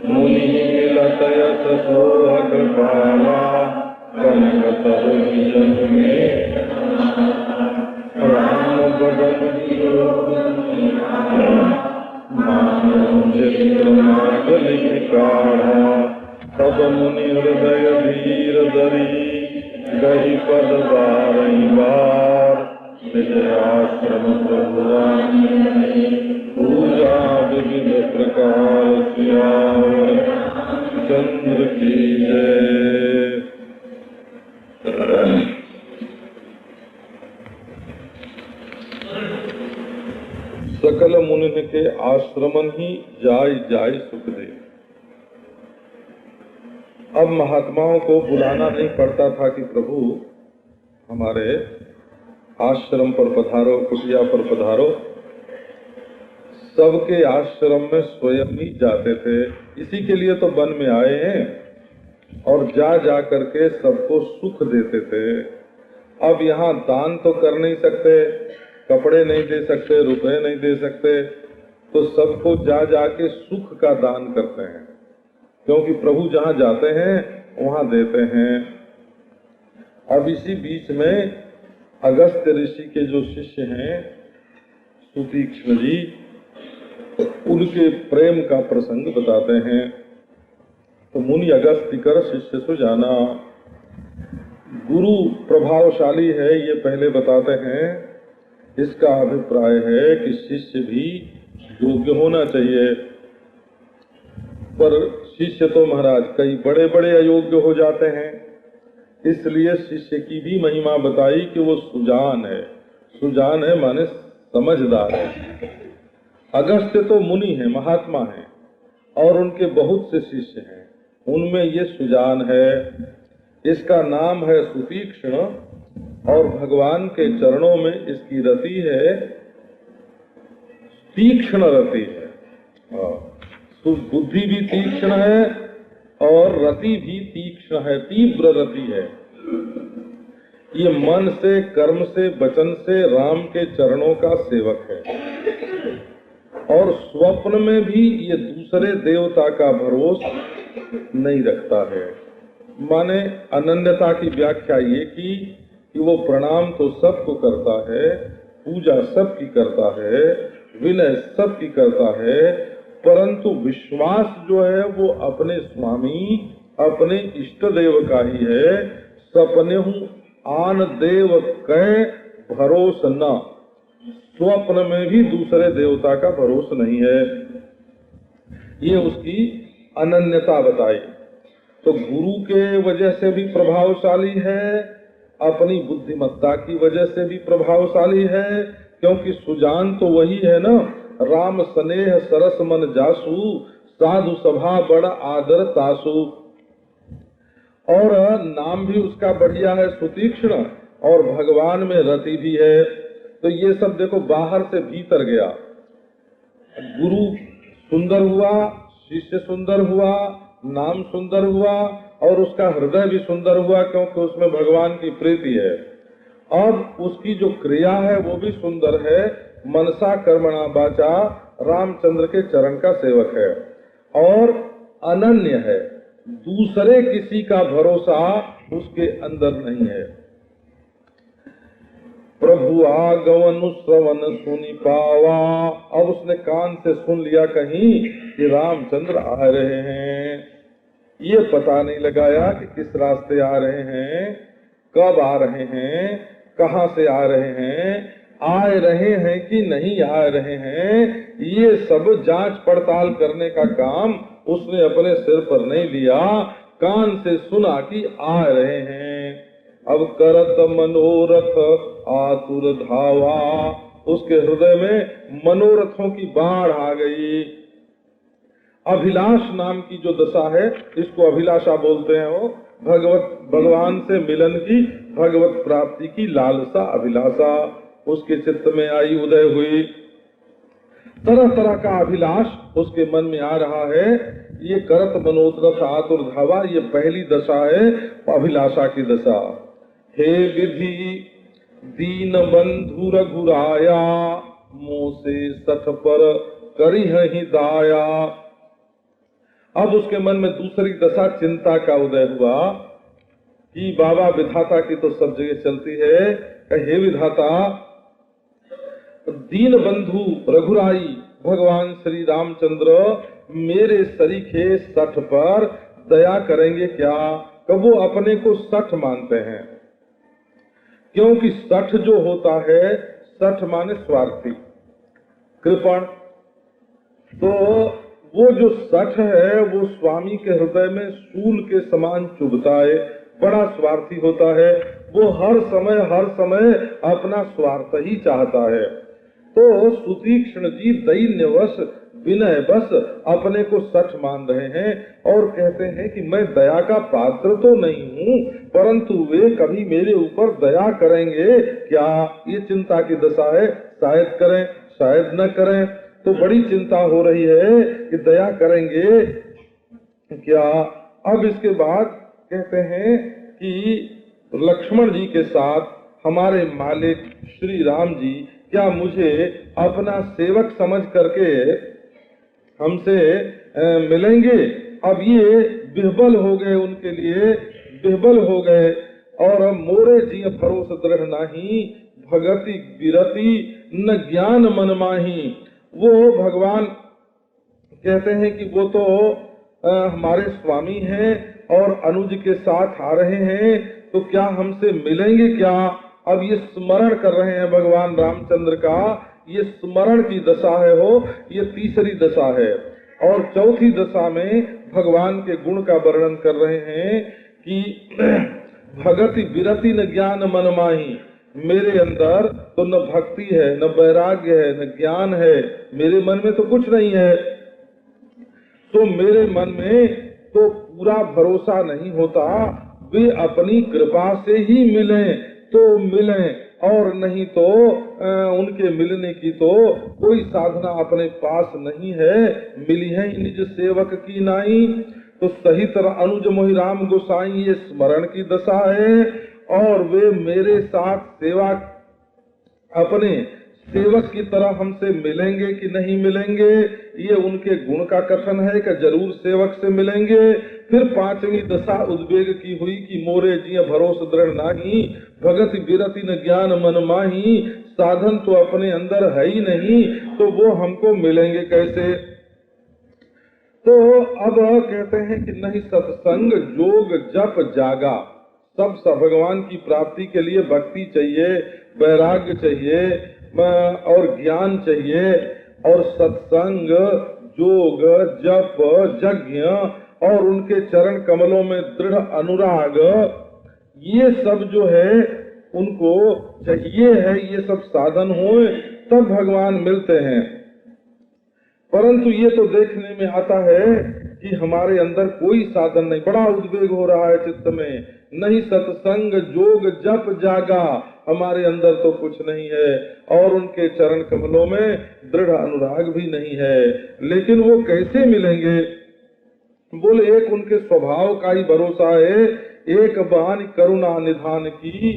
मुनि मिलत यस सोह कृपाला, कनक तब भुजन में राम बदन चित्र नाग लिख काढ़ा। तब मुनि हृदय धीर धरी, गहि पद बारही बार। निज आश्रम प्रभुआन पूजा विविध प्रकार, सियावर चंद्र की जय। सकल मुनि के आश्रमन ही जाय जाय सुख दे। अब महात्माओं को बुलाना नहीं पड़ता था कि प्रभु हमारे आश्रम पर पधारो, कुटिया पर पधारो। सबके आश्रम में स्वयं ही जाते थे। इसी के लिए तो वन में आए हैं, और जा जा करके सबको सुख देते थे। अब यहाँ दान तो कर नहीं सकते, कपड़े नहीं दे सकते, रुपए नहीं दे सकते, तो सबको जा जाके सुख का दान करते हैं, क्योंकि प्रभु जहाँ जाते हैं वहाँ देते हैं। अब इसी बीच में अगस्त्य ऋषि के जो शिष्य हैं सुतीक्ष्ण जी, उनके प्रेम का प्रसंग बताते हैं। तो मुनि अगस्तिकर शिष्य सुजाना, गुरु प्रभावशाली है ये पहले बताते हैं। इसका अभिप्राय है कि शिष्य भी योग्य होना चाहिए, पर शिष्य तो महाराज कई बड़े बड़े अयोग्य हो जाते हैं। इसलिए शिष्य की भी महिमा बताई कि वो सुजान है। सुजान है माने समझदार है। अगस्त्य तो मुनि है, महात्मा है, और उनके बहुत से शिष्य हैं, उनमें ये सुजान है। इसका नाम है सुतीक्ष्ण, और भगवान के चरणों में इसकी रति है तीक्ष्ण रति है। बुद्धि भी तीक्ष्ण है और रति भी तीक्ष्ण है, तीव्र रति है। ये मन से, कर्म से, वचन से राम के चरणों का सेवक है, और स्वप्न में भी ये दूसरे देवता का भरोसा नहीं रखता है। माने अनन्यता की व्याख्या ये की कि वो प्रणाम तो सबको करता है, पूजा सबकी करता है, विनय सबकी करता है, परंतु विश्वास जो है वो अपने स्वामी, अपने इष्ट देव का ही है। सपने हूँ आन देव कै भरोस न, स्वप्न में भी दूसरे देवता का भरोसा नहीं है। ये उसकी अनन्यता बताई। तो गुरु के वजह से भी प्रभावशाली है, अपनी बुद्धिमत्ता की वजह से भी प्रभावशाली है, क्योंकि सुजान तो वही है ना, राम स्नेह सरस मन जासु, साधु सभा बड़ा आदर तासु। और नाम भी उसका बढ़िया है सुतीक्ष्ण, और भगवान में रति भी है। तो ये सब देखो बाहर से भीतर गया। गुरु सुंदर हुआ, शिष्य सुंदर हुआ, नाम सुंदर हुआ, और उसका हृदय भी सुंदर हुआ, क्योंकि उसमें भगवान की प्रीति है। अब उसकी जो क्रिया है वो भी सुंदर है, मनसा कर्मणा वाचा रामचंद्र के चरण का सेवक है, और अनन्य है, दूसरे किसी का भरोसा उसके अंदर नहीं है। प्रभु आगमन श्रवण सुनि पावा। अब उसने कान से सुन लिया कहीं कि रामचंद्र आ रहे हैं। ये पता नहीं लगाया कि किस रास्ते आ रहे हैं, कब आ रहे हैं, कहाँ से आ रहे हैं, आए रहे हैं कि नहीं आ रहे हैं। ये सब जांच पड़ताल करने का काम उसने अपने सिर पर नहीं लिया, कान से सुना कि आ रहे हैं। अब करत मनोरथ आतुर धावा, उसके हृदय में मनोरथों की बाढ़ आ गई। अभिलाष नाम की जो दशा है, इसको अभिलाषा बोलते हैं। वो भगवान से मिलन की, भगवत प्राप्ति की लालसा, अभिलाषा उसके चित्त में आई, उदय हुई। तरह तरह का अभिलाष उसके मन में आ रहा है। ये करत मनोरथ आतुर धावा, ये पहली दशा है अभिलाषा की दशा। हे विधि दीन बंधु रघुराया, मुँह से सठ पर करी ही दाया। अब उसके मन में दूसरी दशा चिंता का उदय हुआ कि बाबा विधाता की तो सब जगह चलती है। हे विधाता, दीन बंधु रघुराई भगवान श्री रामचंद्र मेरे सरीखे सठ पर दया करेंगे क्या? कब वो अपने को सठ मानते हैं, क्योंकि सठ जो होता है, सठ माने स्वार्थी, कृपण। तो वो जो सठ है वो स्वामी के हृदय में शूल के समान चुभता है, बड़ा स्वार्थी होता है। वो हर समय अपना स्वार्थ ही चाहता है। तो सुतीक्ष्ण जी दैन्यवश विनय बस अपने को सठ मान रहे हैं और कहते हैं कि मैं दया का पात्र तो नहीं हूँ, परंतु वे कभी मेरे ऊपर दया करेंगे क्या? ये चिंता की दशा है। शायद करें, शायद न करें, तो बड़ी चिंता हो रही है कि दया करेंगे क्या। अब इसके बाद कहते हैं कि लक्ष्मण जी के साथ हमारे मालिक श्री राम जी क्या मुझे अपना सेवक समझ करके हमसे मिलेंगे? अब ये विह्वल हो गए, उनके लिए विह्वल हो गए। और मोरे जी भरोस दृढ़ नाही, भगति विरति न ज्ञान मन माही। वो भगवान कहते हैं कि वो तो हमारे स्वामी हैं और अनुज के साथ आ रहे हैं, तो क्या हमसे मिलेंगे क्या? अब ये स्मरण कर रहे हैं भगवान रामचंद्र का, ये स्मरण की दशा है। हो ये तीसरी दशा है। और चौथी दशा में भगवान के गुण का वर्णन कर रहे हैं कि भगति विरति न ज्ञान मन माही। मेरे अंदर तो न भक्ति है, न वैराग्य है, न ज्ञान है, मेरे मन में तो कुछ नहीं है। तो मेरे मन में तो पूरा भरोसा नहीं होता, वे अपनी कृपा से ही मिलें तो मिलें, और नहीं तो उनके मिलने की तो कोई साधना अपने पास नहीं है। मिली है निज सेवक की नाई। तो सही तरह अनुज मोहि राम गोसाई, ये स्मरण की दशा है। और वे मेरे साथ सेवा, अपने सेवक की तरह हमसे मिलेंगे कि नहीं मिलेंगे, ये उनके गुण का कथन है कि जरूर सेवक से मिलेंगे। फिर पांचवी दशा उद्वेग की हुई कि मोरे जी भरोस दृढ़ नाही, भगति विरति न ज्ञान मन माही। साधन तो अपने अंदर है ही नहीं, तो वो हमको मिलेंगे कैसे? तो अब कहते हैं कि नहीं सत्संग जोग जप जागा। सब भगवान की प्राप्ति के लिए भक्ति चाहिए, वैराग्य चाहिए और ज्ञान चाहिए। और सत्संग, योग, जप, यज्ञ और उनके चरण कमलों में दृढ़ अनुराग, ये सब जो है उनको चाहिए है। ये सब साधन होए तब भगवान मिलते हैं। परंतु ये तो देखने में आता है कि हमारे अंदर कोई साधन नहीं। बड़ा उद्वेग हो रहा है चित्त में, नहीं सत्संग जोग जप जागा, हमारे अंदर तो कुछ नहीं है और उनके चरण कमलों में दृढ़ अनुराग भी नहीं है। लेकिन वो कैसे मिलेंगे? बोले एक उनके स्वभाव का ही भरोसा है। एक बान करुणा निधान की,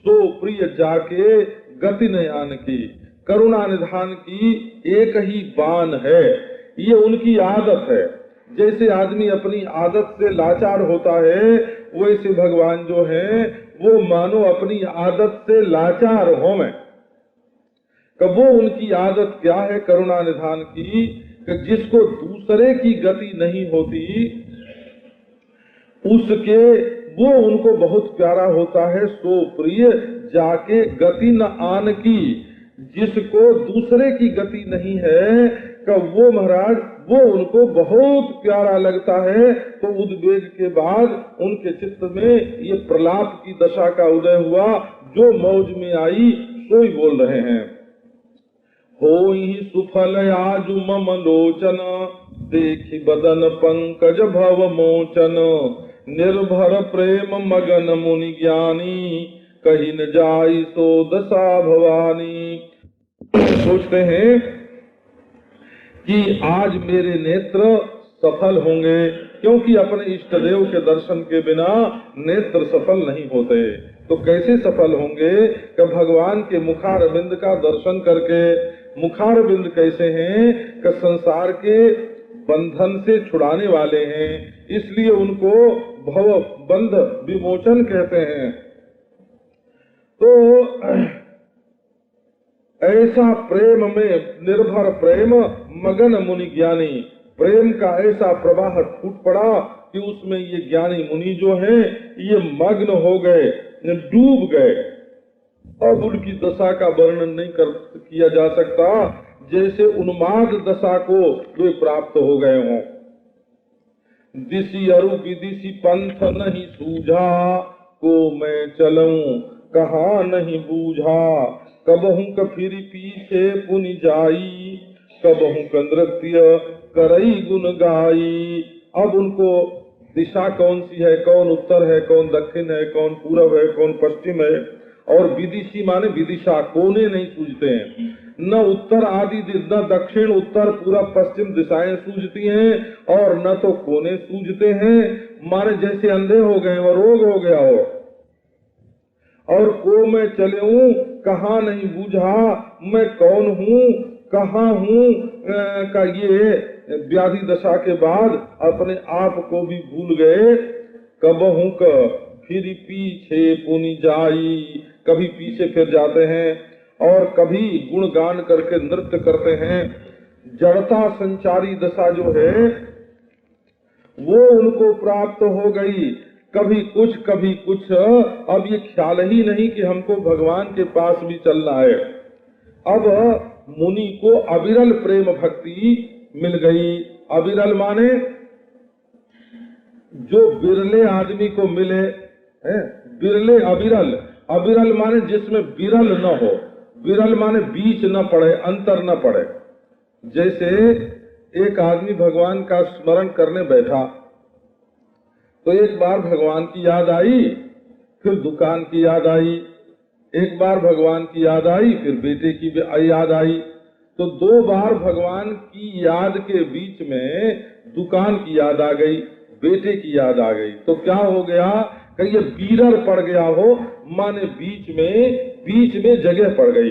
सो प्रिय जाके गति नयान की। करुणा निधान की एक ही बान है, ये उनकी आदत है। जैसे आदमी अपनी आदत से लाचार होता है, वैसे भगवान जो है वो मानो अपनी आदत से लाचार हो में। कब वो उनकी आदत क्या है करुणा निधान की कि जिसको दूसरे की गति नहीं होती उसके वो उनको बहुत प्यारा होता है। सो प्रिय जाके गति न आन की, जिसको दूसरे की गति नहीं है कब वो महाराज वो उनको बहुत प्यारा लगता है। तो उद्वेग के बाद उनके चित्त में ये प्रलाप की दशा का उदय हुआ। जो मौज में आई सोई बोल रहे हैं। होई सुफल आज मम लोचन, देखी बदन पंकज भव मोचन, निर्भर प्रेम मगन मुनि ज्ञानी, कहीं न जाई सो दशा भवानी। सोचते हैं कि आज मेरे नेत्र सफल होंगे, क्योंकि अपने इष्ट देव के दर्शन के बिना नेत्र सफल नहीं होते। तो कैसे सफल होंगे कि भगवान के मुखारविंद का दर्शन करके। मुखारविंद कैसे हैं कि संसार के बंधन से छुड़ाने वाले हैं, इसलिए उनको भव बंध विमोचन कहते हैं। तो ऐसा प्रेम में निर्भर प्रेम मगन मुनि ज्ञानी, प्रेम का ऐसा प्रवाह फूट पड़ा कि उसमें ये ज्ञानी मुनि जो हैं ये मग्न हो गए, डूब गए। अब उनकी दशा का वर्णन नहीं किया जा सकता, जैसे उन्माद दशा को वे प्राप्त हो गए हों। दिशि अरु विदिशि पंथ नहीं सूझा, को मैं चलूं कहाँ नहीं बूझा, कबहू क फिर पीछे पुनि जाई, कबहू क नृत्य करई गुन गाई। अब उनको दिशा कौन सी है, कौन उत्तर है, कौन दक्षिण है, कौन पूरब है, कौन पश्चिम है। और विदिशी माने विदिशा, कोने नहीं सूझते हैं। न उत्तर आदि न दक्षिण उत्तर पूरब पश्चिम दिशाएं सूझती हैं और न तो कोने सूझते हैं। माने जैसे अंधे हो गए और रोग हो गया हो। और को मैं चलूं कहाँ नहीं बूझा, मैं कौन हूँ कहाँ हूँ का ये व्याधि दशा के बाद अपने आप को भी भूल गए। कबहू क फिर पीछे पुनि जाई, कभी पीछे फिर जाते हैं और कभी गुणगान करके नृत्य करते हैं। जड़ता संचारी दशा जो है वो उनको प्राप्त हो गई, कभी कुछ। अब ये ख्याल ही नहीं कि हमको भगवान के पास भी चलना है। अब मुनि को अविरल प्रेम भक्ति मिल गई। अविरल माने जो बिरले आदमी को मिले है, बिरले अविरल। अविरल माने जिसमें विरल न हो, विरल माने बीच न पड़े, अंतर न पड़े। जैसे एक आदमी भगवान का स्मरण करने बैठा तो एक बार भगवान की याद आई, फिर दुकान की याद आई, एक बार भगवान की याद आई, फिर बेटे की याद आई। तो 2 बार भगवान की याद के बीच में दुकान की याद आ गई, बेटे की याद आ गई। तो क्या हो गया कि ये बीरर पड़ गया हो, माने बीच में जगह पड़ गई।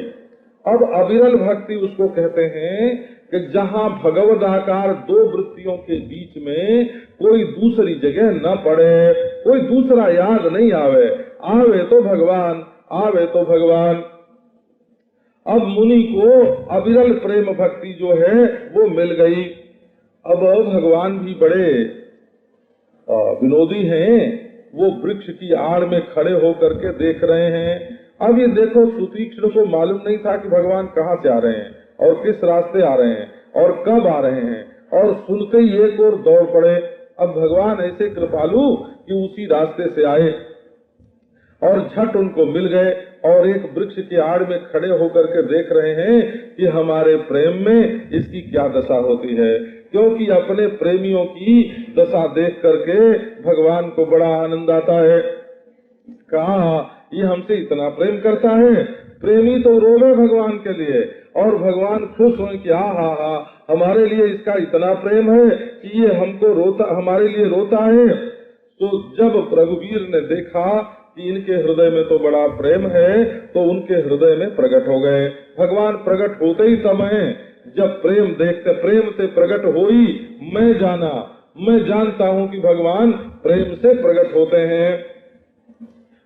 अब अविरल भक्ति उसको कहते हैं कि जहाँ भगवदाकार 2 वृत्तियों के बीच में कोई दूसरी जगह न पड़े, कोई दूसरा याद नहीं आवे, आवे तो भगवान, आवे तो भगवान। अब मुनि को अविरल प्रेम भक्ति जो है वो मिल गई। अब भगवान भी बड़े विनोदी हैं, वो वृक्ष की आड़ में खड़े होकर के देख रहे हैं। अब ये देखो, सुतीक्ष्ण को मालूम नहीं था कि भगवान कहाँ से आ रहे हैं और किस रास्ते आ रहे हैं और कब आ रहे हैं, और सुनते ही एक और दौड़ पड़े। अब भगवान ऐसे कृपालु कि उसी रास्ते से आए और झट उनको मिल गए और एक वृक्ष की आड़ में खड़े होकर के देख रहे हैं कि हमारे प्रेम में इसकी क्या दशा होती है। क्योंकि अपने प्रेमियों की दशा देख करके भगवान को बड़ा आनंद आता है। कहा ये हमसे इतना प्रेम करता है, प्रेमी तो रोवे भगवान के लिए और भगवान खुश हो कि हा हमारे लिए इसका इतना प्रेम है कि ये हमको रोता, हमारे लिए रोता है। तो जब रघुवीर ने देखा कि इनके हृदय में तो बड़ा प्रेम है, तो उनके हृदय में प्रकट हो गए। भगवान प्रकट होते ही समय जब प्रेम देखते, प्रेम से प्रकट होई मैं जानता हूँ कि भगवान प्रेम से प्रकट होते हैं।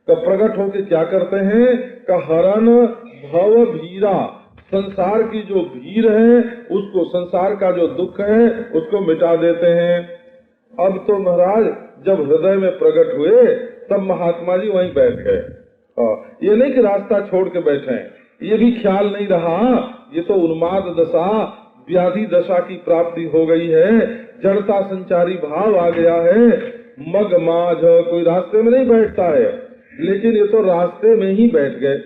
तो प्रकट होके क्या करते हैं? हरण भव भीरा, संसार की जो भीड़ है उसको, संसार का जो दुख है उसको मिटा देते हैं। अब तो महाराज जब हृदय में प्रकट हुए तब महात्मा जी वहीं बैठ गए। ये नहीं कि रास्ता छोड़ के बैठे हैं, ये भी ख्याल नहीं रहा। ये तो उन्माद दशा, व्याधि दशा की प्राप्ति हो गई है, जड़ता संचारी भाव आ गया है। मग माझ कोई रास्ते में नहीं बैठता है, लेकिन ये तो रास्ते में ही बैठ गए।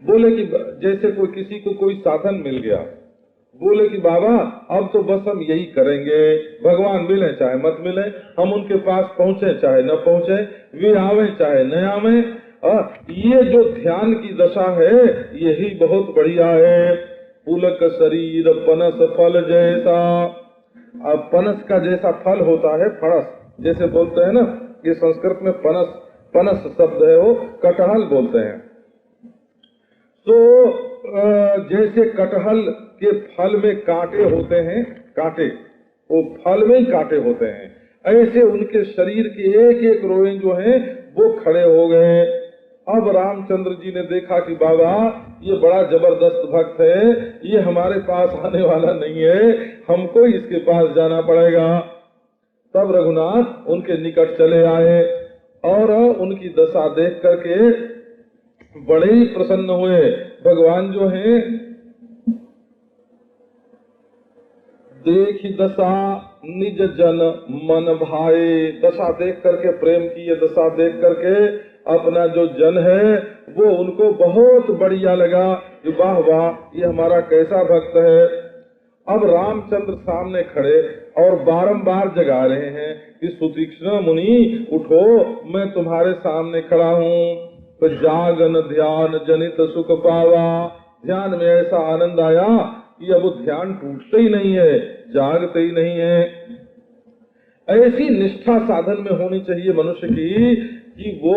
बोले कि जैसे कोई किसी को कोई साधन मिल गया, बोले कि बाबा अब तो बस हम यही करेंगे, भगवान मिले चाहे मत मिले, हम उनके पास पहुँचे चाहे न पहुँचे, वे आवे चाहे न आवे। ये जो ध्यान की दशा है यही बहुत बढ़िया है। पुलक शरीर पनस फल जैसा, अब पनस का जैसा फल होता है, फणस जैसे बोलते हैं ना, ये संस्कृत में पनस, पनस शब्द है वो कटहल बोलते हैं। तो जैसे कटहल के फल में कांटे होते हैं, कांटे वो फल में ही कांटे होते हैं, ऐसे उनके शरीर के एक एक रोए जो हैं वो खड़े हो गए। अब रामचंद्र जी ने देखा कि बाबा ये बड़ा जबरदस्त भक्त है, ये हमारे पास आने वाला नहीं है, हमको इसके पास जाना पड़ेगा। तब रघुनाथ उनके निकट चले आए और उनकी दशा देख करके बड़े ही प्रसन्न हुए। भगवान जो हैं देखी दशा निज जन मन भाए, दशा देख करके प्रेम की, ये दशा देख करके अपना जो जन है वो उनको बहुत बढ़िया लगा कि वाह वाह ये हमारा कैसा भक्त है। अब रामचंद्र सामने खड़े और बारंबार जगा रहे हैं कि सुतीक्ष्ण मुनि उठो, मैं तुम्हारे सामने खड़ा हूँ। तो जागन ध्यान जनित सुख पावा, ध्यान में ऐसा आनंद आया कि अब ध्यान टूटते ही नहीं है, जागते ही नहीं है। ऐसी निष्ठा साधन में होनी चाहिए मनुष्य की कि वो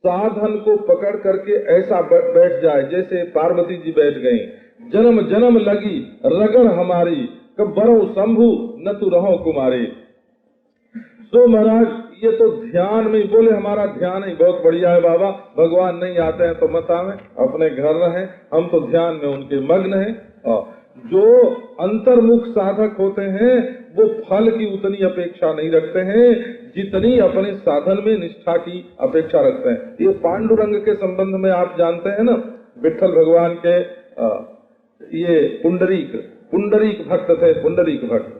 साधन को पकड़ करके ऐसा बैठ जाए जैसे पार्वती जी बैठ गईं। जन्म जन्म लगी रगड़ हमारी, कब बरो शंभु न तू रहो कुमारी। तो महाराज ये तो ध्यान में बोले, हमारा ध्यान ही बहुत बढ़िया है बाबा, भगवान नहीं आते हैं तो मत आवे, अपने घर रहें, हम तो ध्यान में उनके मग्न हैं। जो अंतर्मुख साधक होते हैं वो फल की उतनी अपेक्षा नहीं रखते हैं जितनी अपने साधन में निष्ठा की अपेक्षा रखते हैं। ये पांडुरंग के संबंध में आप जानते हैं ना, विठ्ठल भगवान के ये पुंडरीक भक्त थे, पुंडरीक भक्त,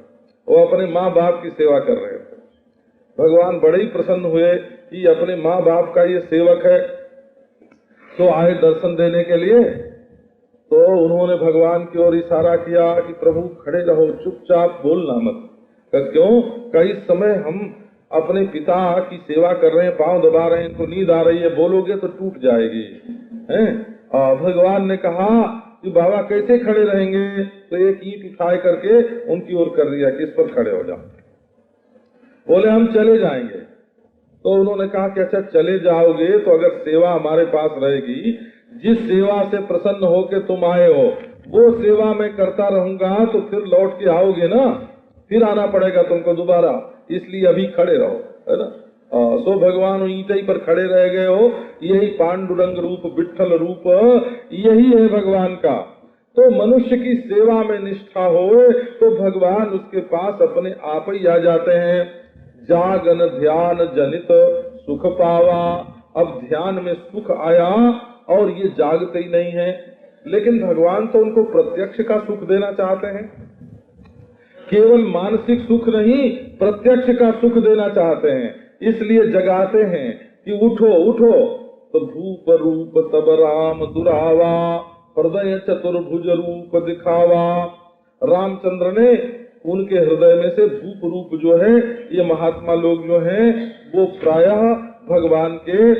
वो अपने माँ बाप की सेवा कर रहे थे। भगवान बड़े ही प्रसन्न हुए कि अपने माँ बाप का ये सेवक है, तो आए दर्शन देने के लिए। तो उन्होंने भगवान की ओर इशारा किया कि प्रभु खड़े रहो, चुपचाप बोलना मत। क्यों? कई समय हम अपने पिता की सेवा कर रहे हैं, पांव दबा रहे हैं, इनको नींद आ रही है, बोलोगे तो टूट जाएगी। भगवान ने कहा कि बाबा कैसे खड़े रहेंगे? तो एक ईंट उठाए करके उनकी ओर कर दिया कि इस पर खड़े हो जाओ। बोले हम चले जाएंगे। तो उन्होंने कहा कि अच्छा चले जाओगे तो अगर सेवा हमारे पास रहेगी, जिस सेवा से प्रसन्न होके तुम आए हो वो सेवा मैं करता रहूंगा तो फिर लौट के आओगे ना, फिर आना पड़ेगा तुमको दोबारा, इसलिए अभी खड़े रहो, है ना। सो भगवान ईंटे पर खड़े रह गए हो। यही पांडुरंग रूप, विठ्ठल रूप यही है भगवान का। तो मनुष्य की सेवा में निष्ठा हो तो भगवान उसके पास अपने आप ही आ जाते हैं। जागन ध्यान जनित सुख पावा, अब ध्यान में सुख आया और ये जागते ही नहीं है। लेकिन भगवान तो उनको प्रत्यक्ष का सुख देना चाहते हैं, केवल मानसिक सुख नहीं, प्रत्यक्ष का सुख देना चाहते हैं, इसलिए जगाते हैं कि उठो उठो। तो भूप रूप तब राम दुरावा, हृदय चतुर्भुज रूप दिखावा। रामचंद्र ने उनके हृदय में से भूप रूप जो है, ये महात्मा लोग जो हैं वो प्रायः भगवान के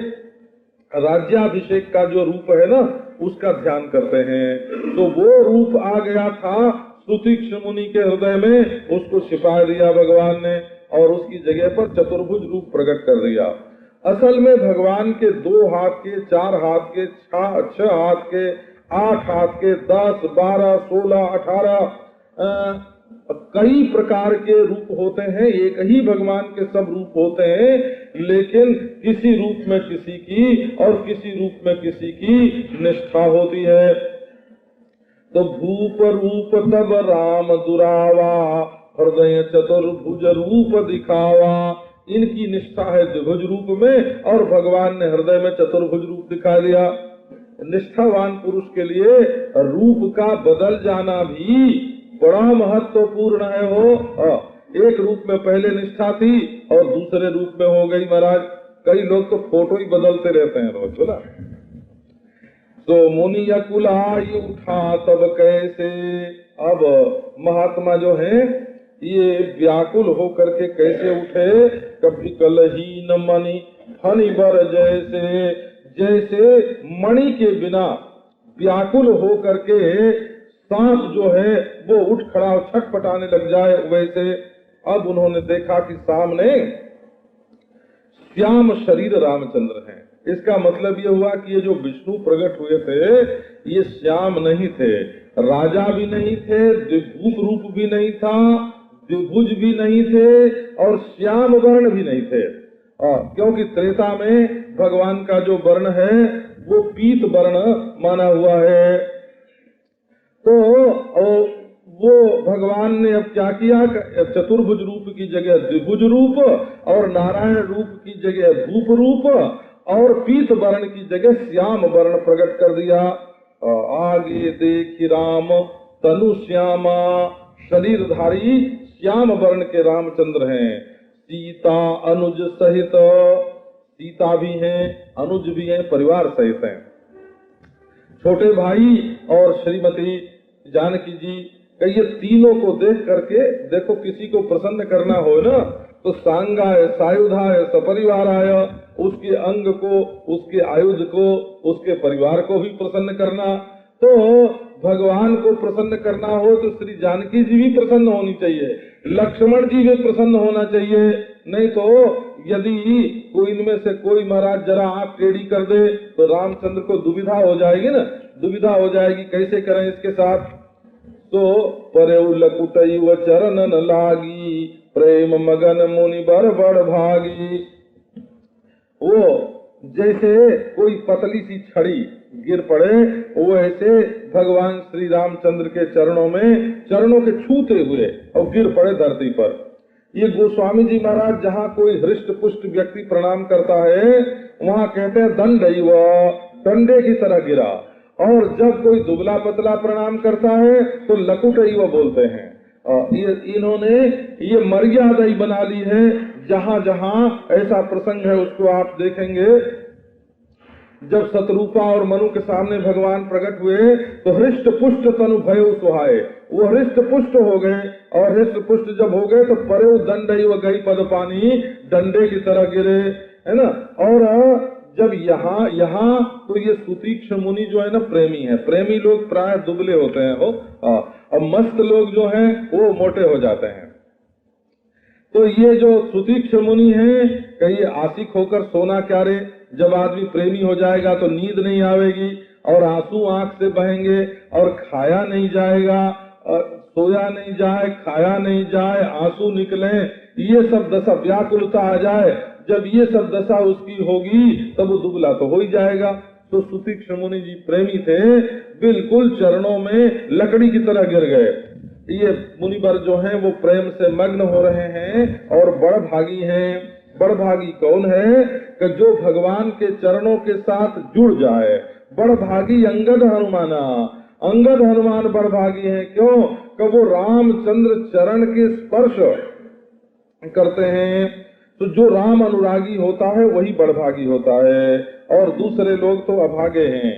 राज्याभिषेक का जो रूप है ना उसका ध्यान करते हैं। तो वो रूप आ गया था सुतीक्ष्ण मुनि के हृदय में, उसको छिपा दिया भगवान ने और उसकी जगह पर चतुर्भुज रूप प्रकट कर दिया। असल में भगवान के 2 हाथ के, 4 हाथ के, 6 हाथ के, 8 हाथ के, 10, 12, 16, 18 कई प्रकार के रूप होते हैं। एक ही भगवान के सब रूप होते हैं, लेकिन किसी रूप में किसी की और किसी रूप में किसी की निष्ठा होती है। तो भूप रूप तब राम दुरावा, हृदय चतुर्भुज रूप दिखावा। इनकी निष्ठा है द्विभुज रूप में और भगवान ने हृदय में चतुर्भुज रूप दिखा दिया। निष्ठावान पुरुष के लिए रूप का बदल जाना भी बड़ा महत्वपूर्ण है। हो एक रूप में पहले निष्ठा थी और दूसरे रूप में हो गई महाराज। कई लोग तो फोटो ही बदलते रहते हैं रोज, बोला। तो मुनि अकुलाई उठा तब कैसे। अब महात्मा जो है ये व्याकुल होकर के कैसे उठे। कभी कलहीन मणि फनि बर जैसे, जैसे मणि के बिना व्याकुल होकर के सांप जो है वो उठ खड़ा छटपटाने लग जाए वैसे। अब उन्होंने देखा कि सामने श्याम शरीर रामचंद्र हैं। इसका मतलब ये हुआ कि ये जो विष्णु प्रकट हुए थे ये श्याम नहीं थे, राजा भी नहीं थे, द्विभूप रूप भी नहीं था, द्विभुज भी नहीं थे और श्याम वर्ण भी नहीं थे। क्योंकि त्रेता में भगवान का जो वर्ण है वो पीत वर्ण माना हुआ है। तो वो भगवान ने अब क्या किया, चतुर्भुज रूप की जगह द्विभुज रूप और नारायण रूप की जगह भूप रूप और पीत वर्ण की जगह श्याम वर्ण प्रकट कर दिया। आगे देखी राम तनु श्यामा, शरीरधारी श्याम वर्ण के रामचंद्र हैं। सीता अनुज सहित, सीता भी हैं, अनुज भी हैं, परिवार सहित हैं। छोटे भाई और श्रीमती जानकी जी, ये तीनों को देख करके देखो, किसी को प्रसन्न करना हो ना तो सांगाय सायुधाय सपरिवाराय, उसके अंग को, उसके आयुध को, उसके परिवार को भी प्रसन्न करना। तो भगवान को प्रसन्न करना हो तो श्री जानकी जी भी प्रसन्न होनी चाहिए, लक्ष्मण जी भी प्रसन्न होना चाहिए। नहीं तो यदि कोई इनमें से कोई महाराज जरा आंख टेढ़ी कर दे तो रामचंद्र को दुविधा हो जाएगी ना, दुविधा हो जाएगी कैसे करें इसके साथ। तो परेउ लकुटई व चरण न लागी, प्रेम मगन मुनि बर बड़ भागी। वो जैसे कोई पतली सी छड़ी गिर पड़े वो ऐसे भगवान श्री रामचंद्र के चरणों में, चरणों के छूते हुए और गिर पड़े धरती पर। ये गोस्वामी जी महाराज जहाँ कोई हृष्ट पुष्ट व्यक्ति प्रणाम करता है वहाँ कहते हैं दंडैव, डंडे की तरह गिरा। और जब कोई दुबला पतला प्रणाम करता है तो लकुटैव बोलते हैं। ये इन्होंने ये मर्यादा ही बना ली है। जहाँ जहाँ ऐसा प्रसंग है उसको आप देखेंगे। जब शतरूपा और मनु के सामने भगवान प्रकट हुए तो हृष्ट पुष्ट तनु भयो सुहाए, वो हृष्ट पुष्ट हो गए। और हृष्ट पुष्ट जब हो गए तो परेउ दंडैव गई पद पानी, डंडे की तरह गिरे, है ना। और जब यहाँ तो ये सुतीक्ष्ण मुनि जो है ना प्रेमी है। प्रेमी लोग प्राय दुबले होते हैं हो, और मस्त लोग जो हैं वो मोटे हो जाते हैं। तो ये जो सुतीक्ष्ण मुनि हैं, कहीं आशिक होकर सोना क्या रे, जब आदमी प्रेमी हो जाएगा तो नींद नहीं आवेगी और आंसू आंख से बहेंगे और खाया नहीं जाएगा, सोया नहीं जाए, खाया नहीं जाए, आंसू निकले, ये सब दशा, व्याकुलता आ जाए। जब ये सब दशा उसकी होगी तब वो दुबला तो हो ही जाएगा। तो सुतीक्ष्ण मुनि जी प्रेमी थे, बिल्कुल चरणों में लकड़ी की तरह गिर गए। ये मुनिवर जो हैं वो प्रेम से मग्न हो रहे हैं और बड़ भागी हैं। बड़ भागी कौन है कि जो भगवान के चरणों के साथ जुड़ जाए। बड़ भागी अंगद हनुमाना, अंगद हनुमान बड़ भागी हैं। क्यों? कि वो रामचंद्र चरण के स्पर्श करते हैं। तो जो राम अनुरागी होता है वही बड़ भागी होता है और दूसरे लोग तो अभागे हैं।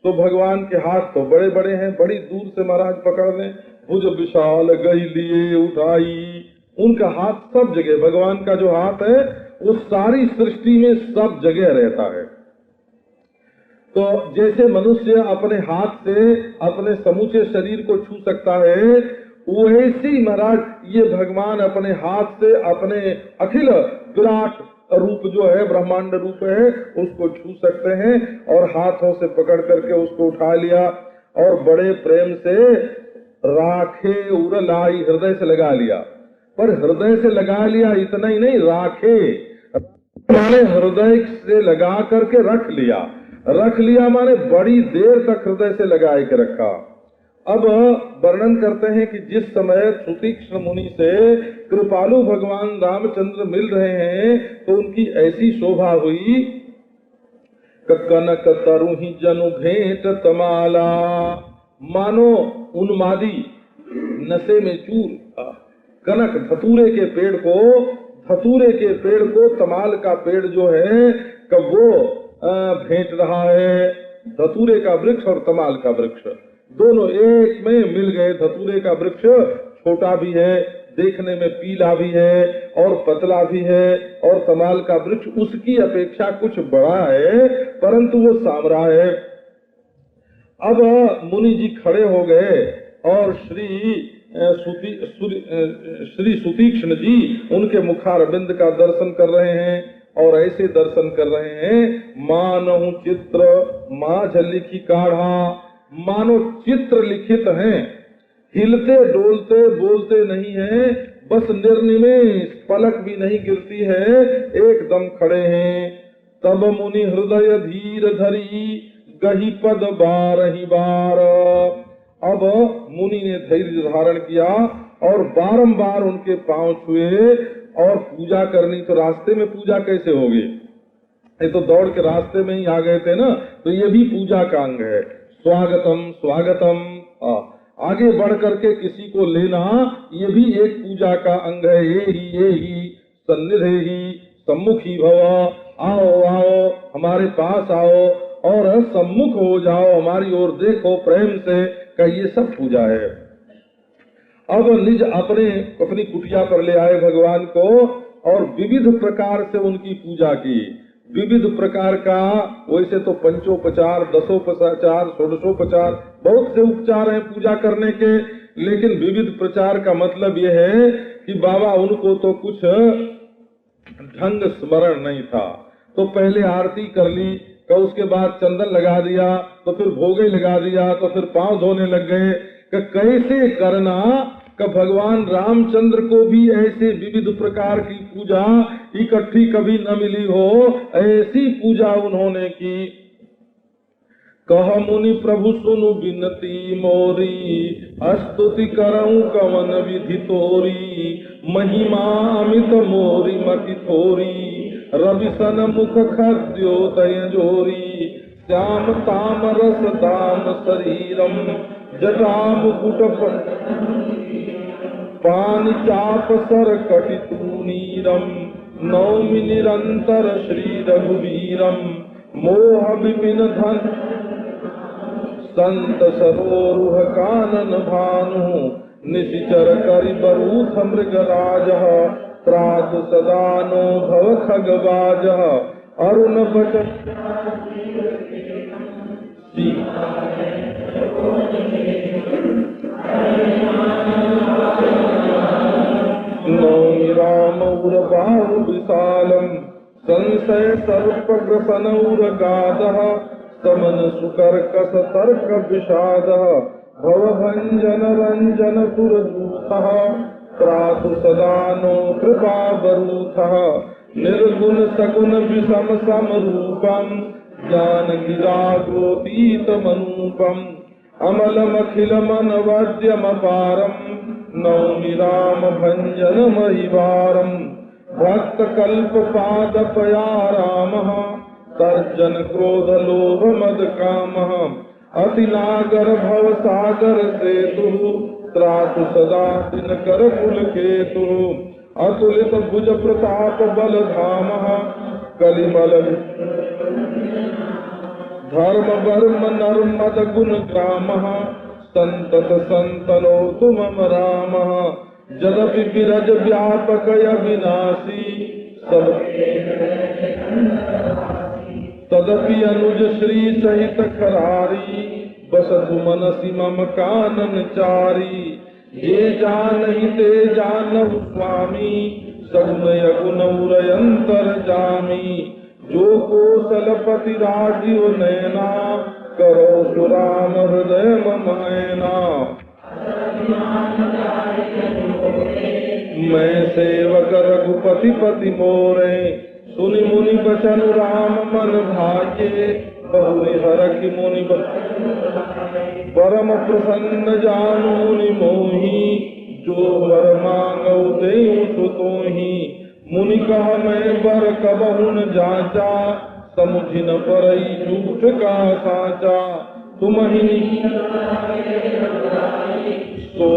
तो भगवान के हाथ तो बड़े बड़े हैं, बड़ी दूर से महाराज पकड़ लें। भुज विशाल गई लिए उठाई, उनका हाथ सब जगह, भगवान का जो हाथ है वो सारी सृष्टि में सब जगह रहता है। तो जैसे मनुष्य अपने हाथ से अपने समूचे शरीर को छू सकता है, वैसे ही महाराज ये भगवान अपने हाथ से अपने अखिल विराट रूप जो है, ब्रह्मांड रूप है, उसको छू सकते हैं। और हाथों से पकड़ करके उसको उठा लिया और बड़े प्रेम से राखे उरलाई, हृदय से लगा लिया। पर हृदय से लगा लिया इतना ही नहीं, राखे माने हृदय से लगा करके रख लिया। रख लिया माने बड़ी देर तक हृदय से लगा के रखा। अब वर्णन करते हैं कि जिस समय सुतीक्ष्ण मुनि से कृपालु भगवान रामचंद्र मिल रहे हैं तो उनकी ऐसी शोभा हुई, कनक तरुहि जनु भेंट तमाला, मानो उन्मादी नशे में चूर कनक धतूरे के पेड़ को तमाल का पेड़ जो है कब वो भेंट रहा है। धतूरे का वृक्ष और तमाल का वृक्ष दोनों एक में मिल गए। धतूरे का वृक्ष छोटा भी है, देखने में पीला भी है और पतला भी है, और तमाल का वृक्ष उसकी अपेक्षा कुछ बड़ा है परंतु वो सांवरा है। अब मुनि जी खड़े हो गए और श्री सुतीक्ष्ण जी उनके मुखारविंद का दर्शन कर रहे हैं और ऐसे दर्शन कर रहे हैं मानहु चित्र माझ लिखी काढ़ा, मानो चित्र लिखित हैं, हिलते डोलते बोलते नहीं है, बस निर्निमेष पलक भी नहीं गिरती है, एकदम खड़े हैं। तब मुनि हृदय धीर धरी गही पद बारहि बार। अब मुनि ने धैर्य धारण किया और बारंबार उनके पांव छुए। और पूजा करनी तो रास्ते में पूजा कैसे होगी, ये तो दौड़ के रास्ते में ही आ गए थे ना, तो ये भी पूजा का अंग है। स्वागतम स्वागतम, आगे बढ़ करके किसी को लेना ये भी एक पूजा का अंग है। ये ही सन्निधे ही सम्मुखी भव, आओ आओ हमारे पास आओ और सम्मुख हो जाओ, हमारी ओर देखो प्रेम से, का ये सब पूजा है। अब निज अपनी कुटिया पर ले आए भगवान को और विविध प्रकार से उनकी पूजा की। विविध प्रकार का, वैसे तो पंचोपचार, दसोपचार, षोडशोपचार, बहुत से उपचार हैं पूजा करने के, लेकिन विविध प्रचार का मतलब यह है कि बाबा उनको तो कुछ ढंग स्मरण नहीं था, तो पहले आरती कर ली, तो उसके बाद चंदन लगा दिया, तो फिर भोगे लगा दिया, तो फिर पांव धोने लग गए। कैसे करना कि भगवान रामचंद्र को भी ऐसे विविध प्रकार की पूजा इकट्ठी कभी न मिली हो, ऐसी पूजा उन्होंने की। कह मुनि प्रभु सुनु बिनती मोरी, स्तुति करऊं कवन विधि तोरी, महिमा अमित मोरी मति थोरी, रवि सन मुख खद्योदय जोरी, श्याम ताम रस दाम शरीरम, जटा मुकुट पान चाप सर कटितूनीरम, नौमि निरंतर श्री रघुवीरम, मोह विपिन धन संत सरोरुह कानन भानु, निशिचर करि बरूथ मृगराज, त्रातु सदानो भव खगवाज, अरुण बचन नौमि राम उरबाहु विशालम, संशय सर्पग्रसनौरगादः, समन सुकर्कश तर्क विषादः, भवभञ्जन रञ्जन सुरजूथः, त्रातु सदानो कृपा बरूथः, निर्गुण सगुण विषम समरूपम्, ज्ञान गिरागोतीत मनूपम्, अमलमखिलमनवद्यमपारम्, नौमि राम भंजन महिवारम्, भक्त कल्प पादपयारामः, तर्जन क्रोध लोभ मद कामः, अतिनागर भव सागर सेतुः, त्रातु सदा दिनकर कुल केतुः, अतुलित भुज प्रताप बल धामः, कलिमल धर्म वर्म नर्मद गुण ग्रामः, संतत संतनोतु मम रामः, जदपि विरज व्यापक अविनाशी, तदपि अनुज श्री सहित खरारी, बसतु मनसि मम कानन चारी, ये जानहि ते जानहु स्वामी, सगुन यगुन उरयंतर जामी, जो कोसलपति राजीव नैना, करो सुराम हृदय ममैना, मैं सेवक रघुपति पति मोरे, सुनि मुनि बचन राम मन भाये, बहुरि हरखि मुनि परम प्रसन्न जानु मुनि मोहि, जो वर मांगौ देउ सो तोहि। मुनि कह मैं बर कबहु न जाचा, समुझि न परई झूठ का साचा। तुमहि सो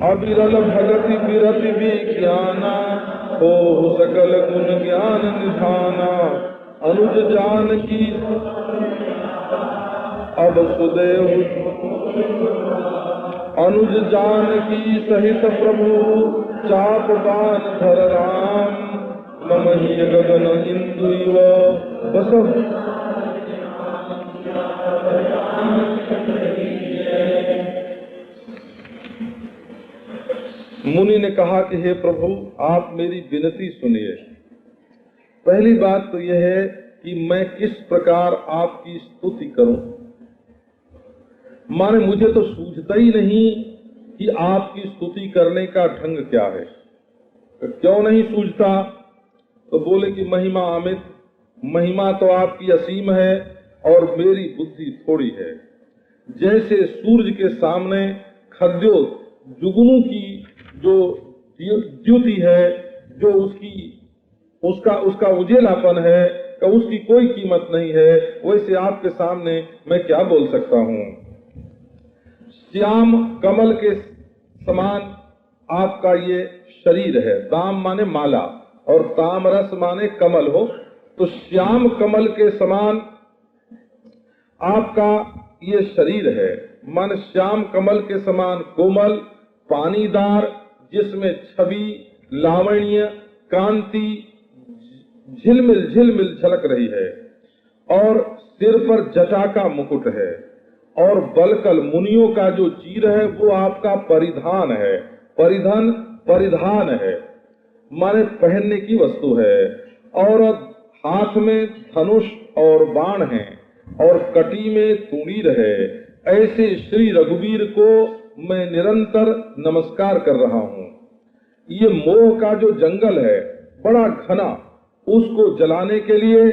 अविरल भगति बिरति विज्ञाना, हो सकल गुण ज्ञान निधाना। अनुज जानकी अब सुदेव, अनुज जानकी सहित प्रभु, चाप बाण धर राम। ममहि गगन इंदु इव बसहु। मुनि ने कहा कि हे प्रभु, आप मेरी विनती सुनिए। पहली बात तो यह है कि मैं किस प्रकार आपकी स्तुति करूं। माने मुझे तो सूझता ही नहीं कि आपकी स्तुति करने का ढंग क्या है। तो क्यों नहीं सूझता? तो बोले कि महिमा अमित, महिमा तो आपकी असीम है और मेरी बुद्धि थोड़ी है। जैसे सूर्य के सामने खद्योत जुगनू की जो द्युति है, जो उसका उजेलापन है, तो उसकी कोई कीमत नहीं है। वैसे आपके सामने मैं क्या बोल सकता हूँ। श्याम कमल के समान आपका ये शरीर है। दाम माने माला और तामरस माने कमल हो, तो श्याम कमल के समान आपका ये शरीर है। माने श्याम कमल के समान कोमल, पानीदार, जिसमें छवि, लावण्य, कांति झिलमिल झिलमिल झलक रही है। और सिर पर जटा का मुकुट है और बलकल मुनियों का जो चीर है वो आपका परिधान है। परिधान है माने पहनने की वस्तु है। और हाथ में धनुष और बाण है और कटी में तुणीर है। ऐसे श्री रघुवीर को मैं निरंतर नमस्कार कर रहा हूँ। ये मोह का जो जंगल है बड़ा घना, उसको जलाने के लिए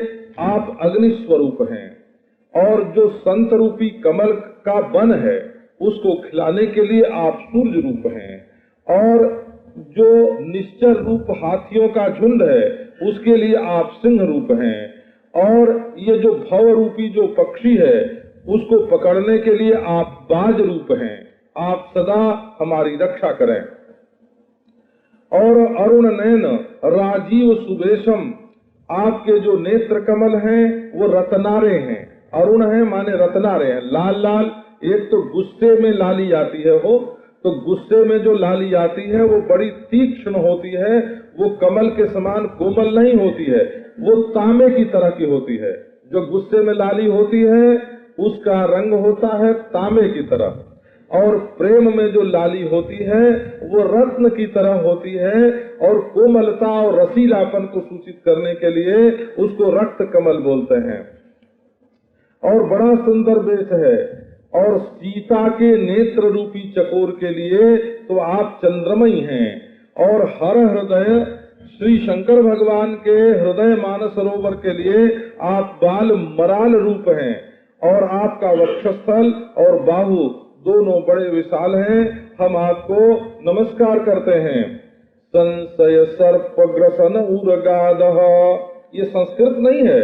आप अग्नि स्वरूप हैं। और जो संत रूपी कमल का वन है उसको खिलाने के लिए आप सूर्य रूप हैं। और जो निश्चर रूप हाथियों का झुंड है उसके लिए आप सिंह रूप हैं। और ये जो भव रूपी जो पक्षी है उसको पकड़ने के लिए आप बाज रूप हैं। आप सदा हमारी रक्षा करें। और अरुण नयन राजीव सुबेशम, आपके जो नेत्र कमल हैं वो रत्नारे हैं। अरुण है माने रत्नारे हैं, लाल लाल। एक तो गुस्से में लाली आती है हो, तो गुस्से में जो लाली आती है वो बड़ी तीक्ष्ण होती है। वो कमल के समान कोमल नहीं होती है, वो तांबे की तरह की होती है। जो गुस्से में लाली होती है उसका रंग होता है तांबे की तरह। और प्रेम में जो लाली होती है वो रत्न की तरह होती है। और कोमलता और रसीलापन को सूचित करने के लिए उसको रक्त कमल बोलते हैं। और बड़ा सुंदर वेश है। और सीता के नेत्र रूपी चकोर के लिए तो आप चंद्रमयी हैं। और हर हृदय श्री शंकर भगवान के हृदय मानस सरोवर के लिए आप बाल मराल रूप हैं। और आपका वक्षस्थल और बाहु दोनों बड़े विशाल हैं। हम आपको नमस्कार करते हैं। संशय सर्प ग्रसन उरगादः, ये संस्कृत नहीं है।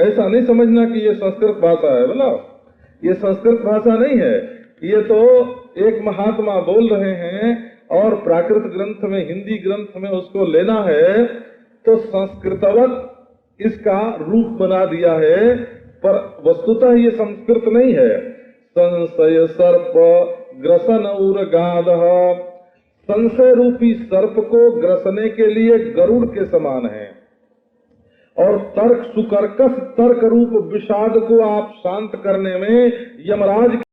ऐसा नहीं समझना कि ये संस्कृत भाषा है। बोला, ये संस्कृत भाषा नहीं है। ये तो एक महात्मा बोल रहे हैं और प्राकृत ग्रंथ में, हिंदी ग्रंथ में उसको लेना है तो संस्कृतवत इसका रूप बना दिया है, पर वस्तुतः ये संस्कृत नहीं है। संशय सर्प ग्रसन उरगादः, संशय रूपी सर्प को ग्रसने के लिए गरुड़ के समान है। और तर्क सुकर्कश तर्क रूप विषाद को आप शांत करने में यमराज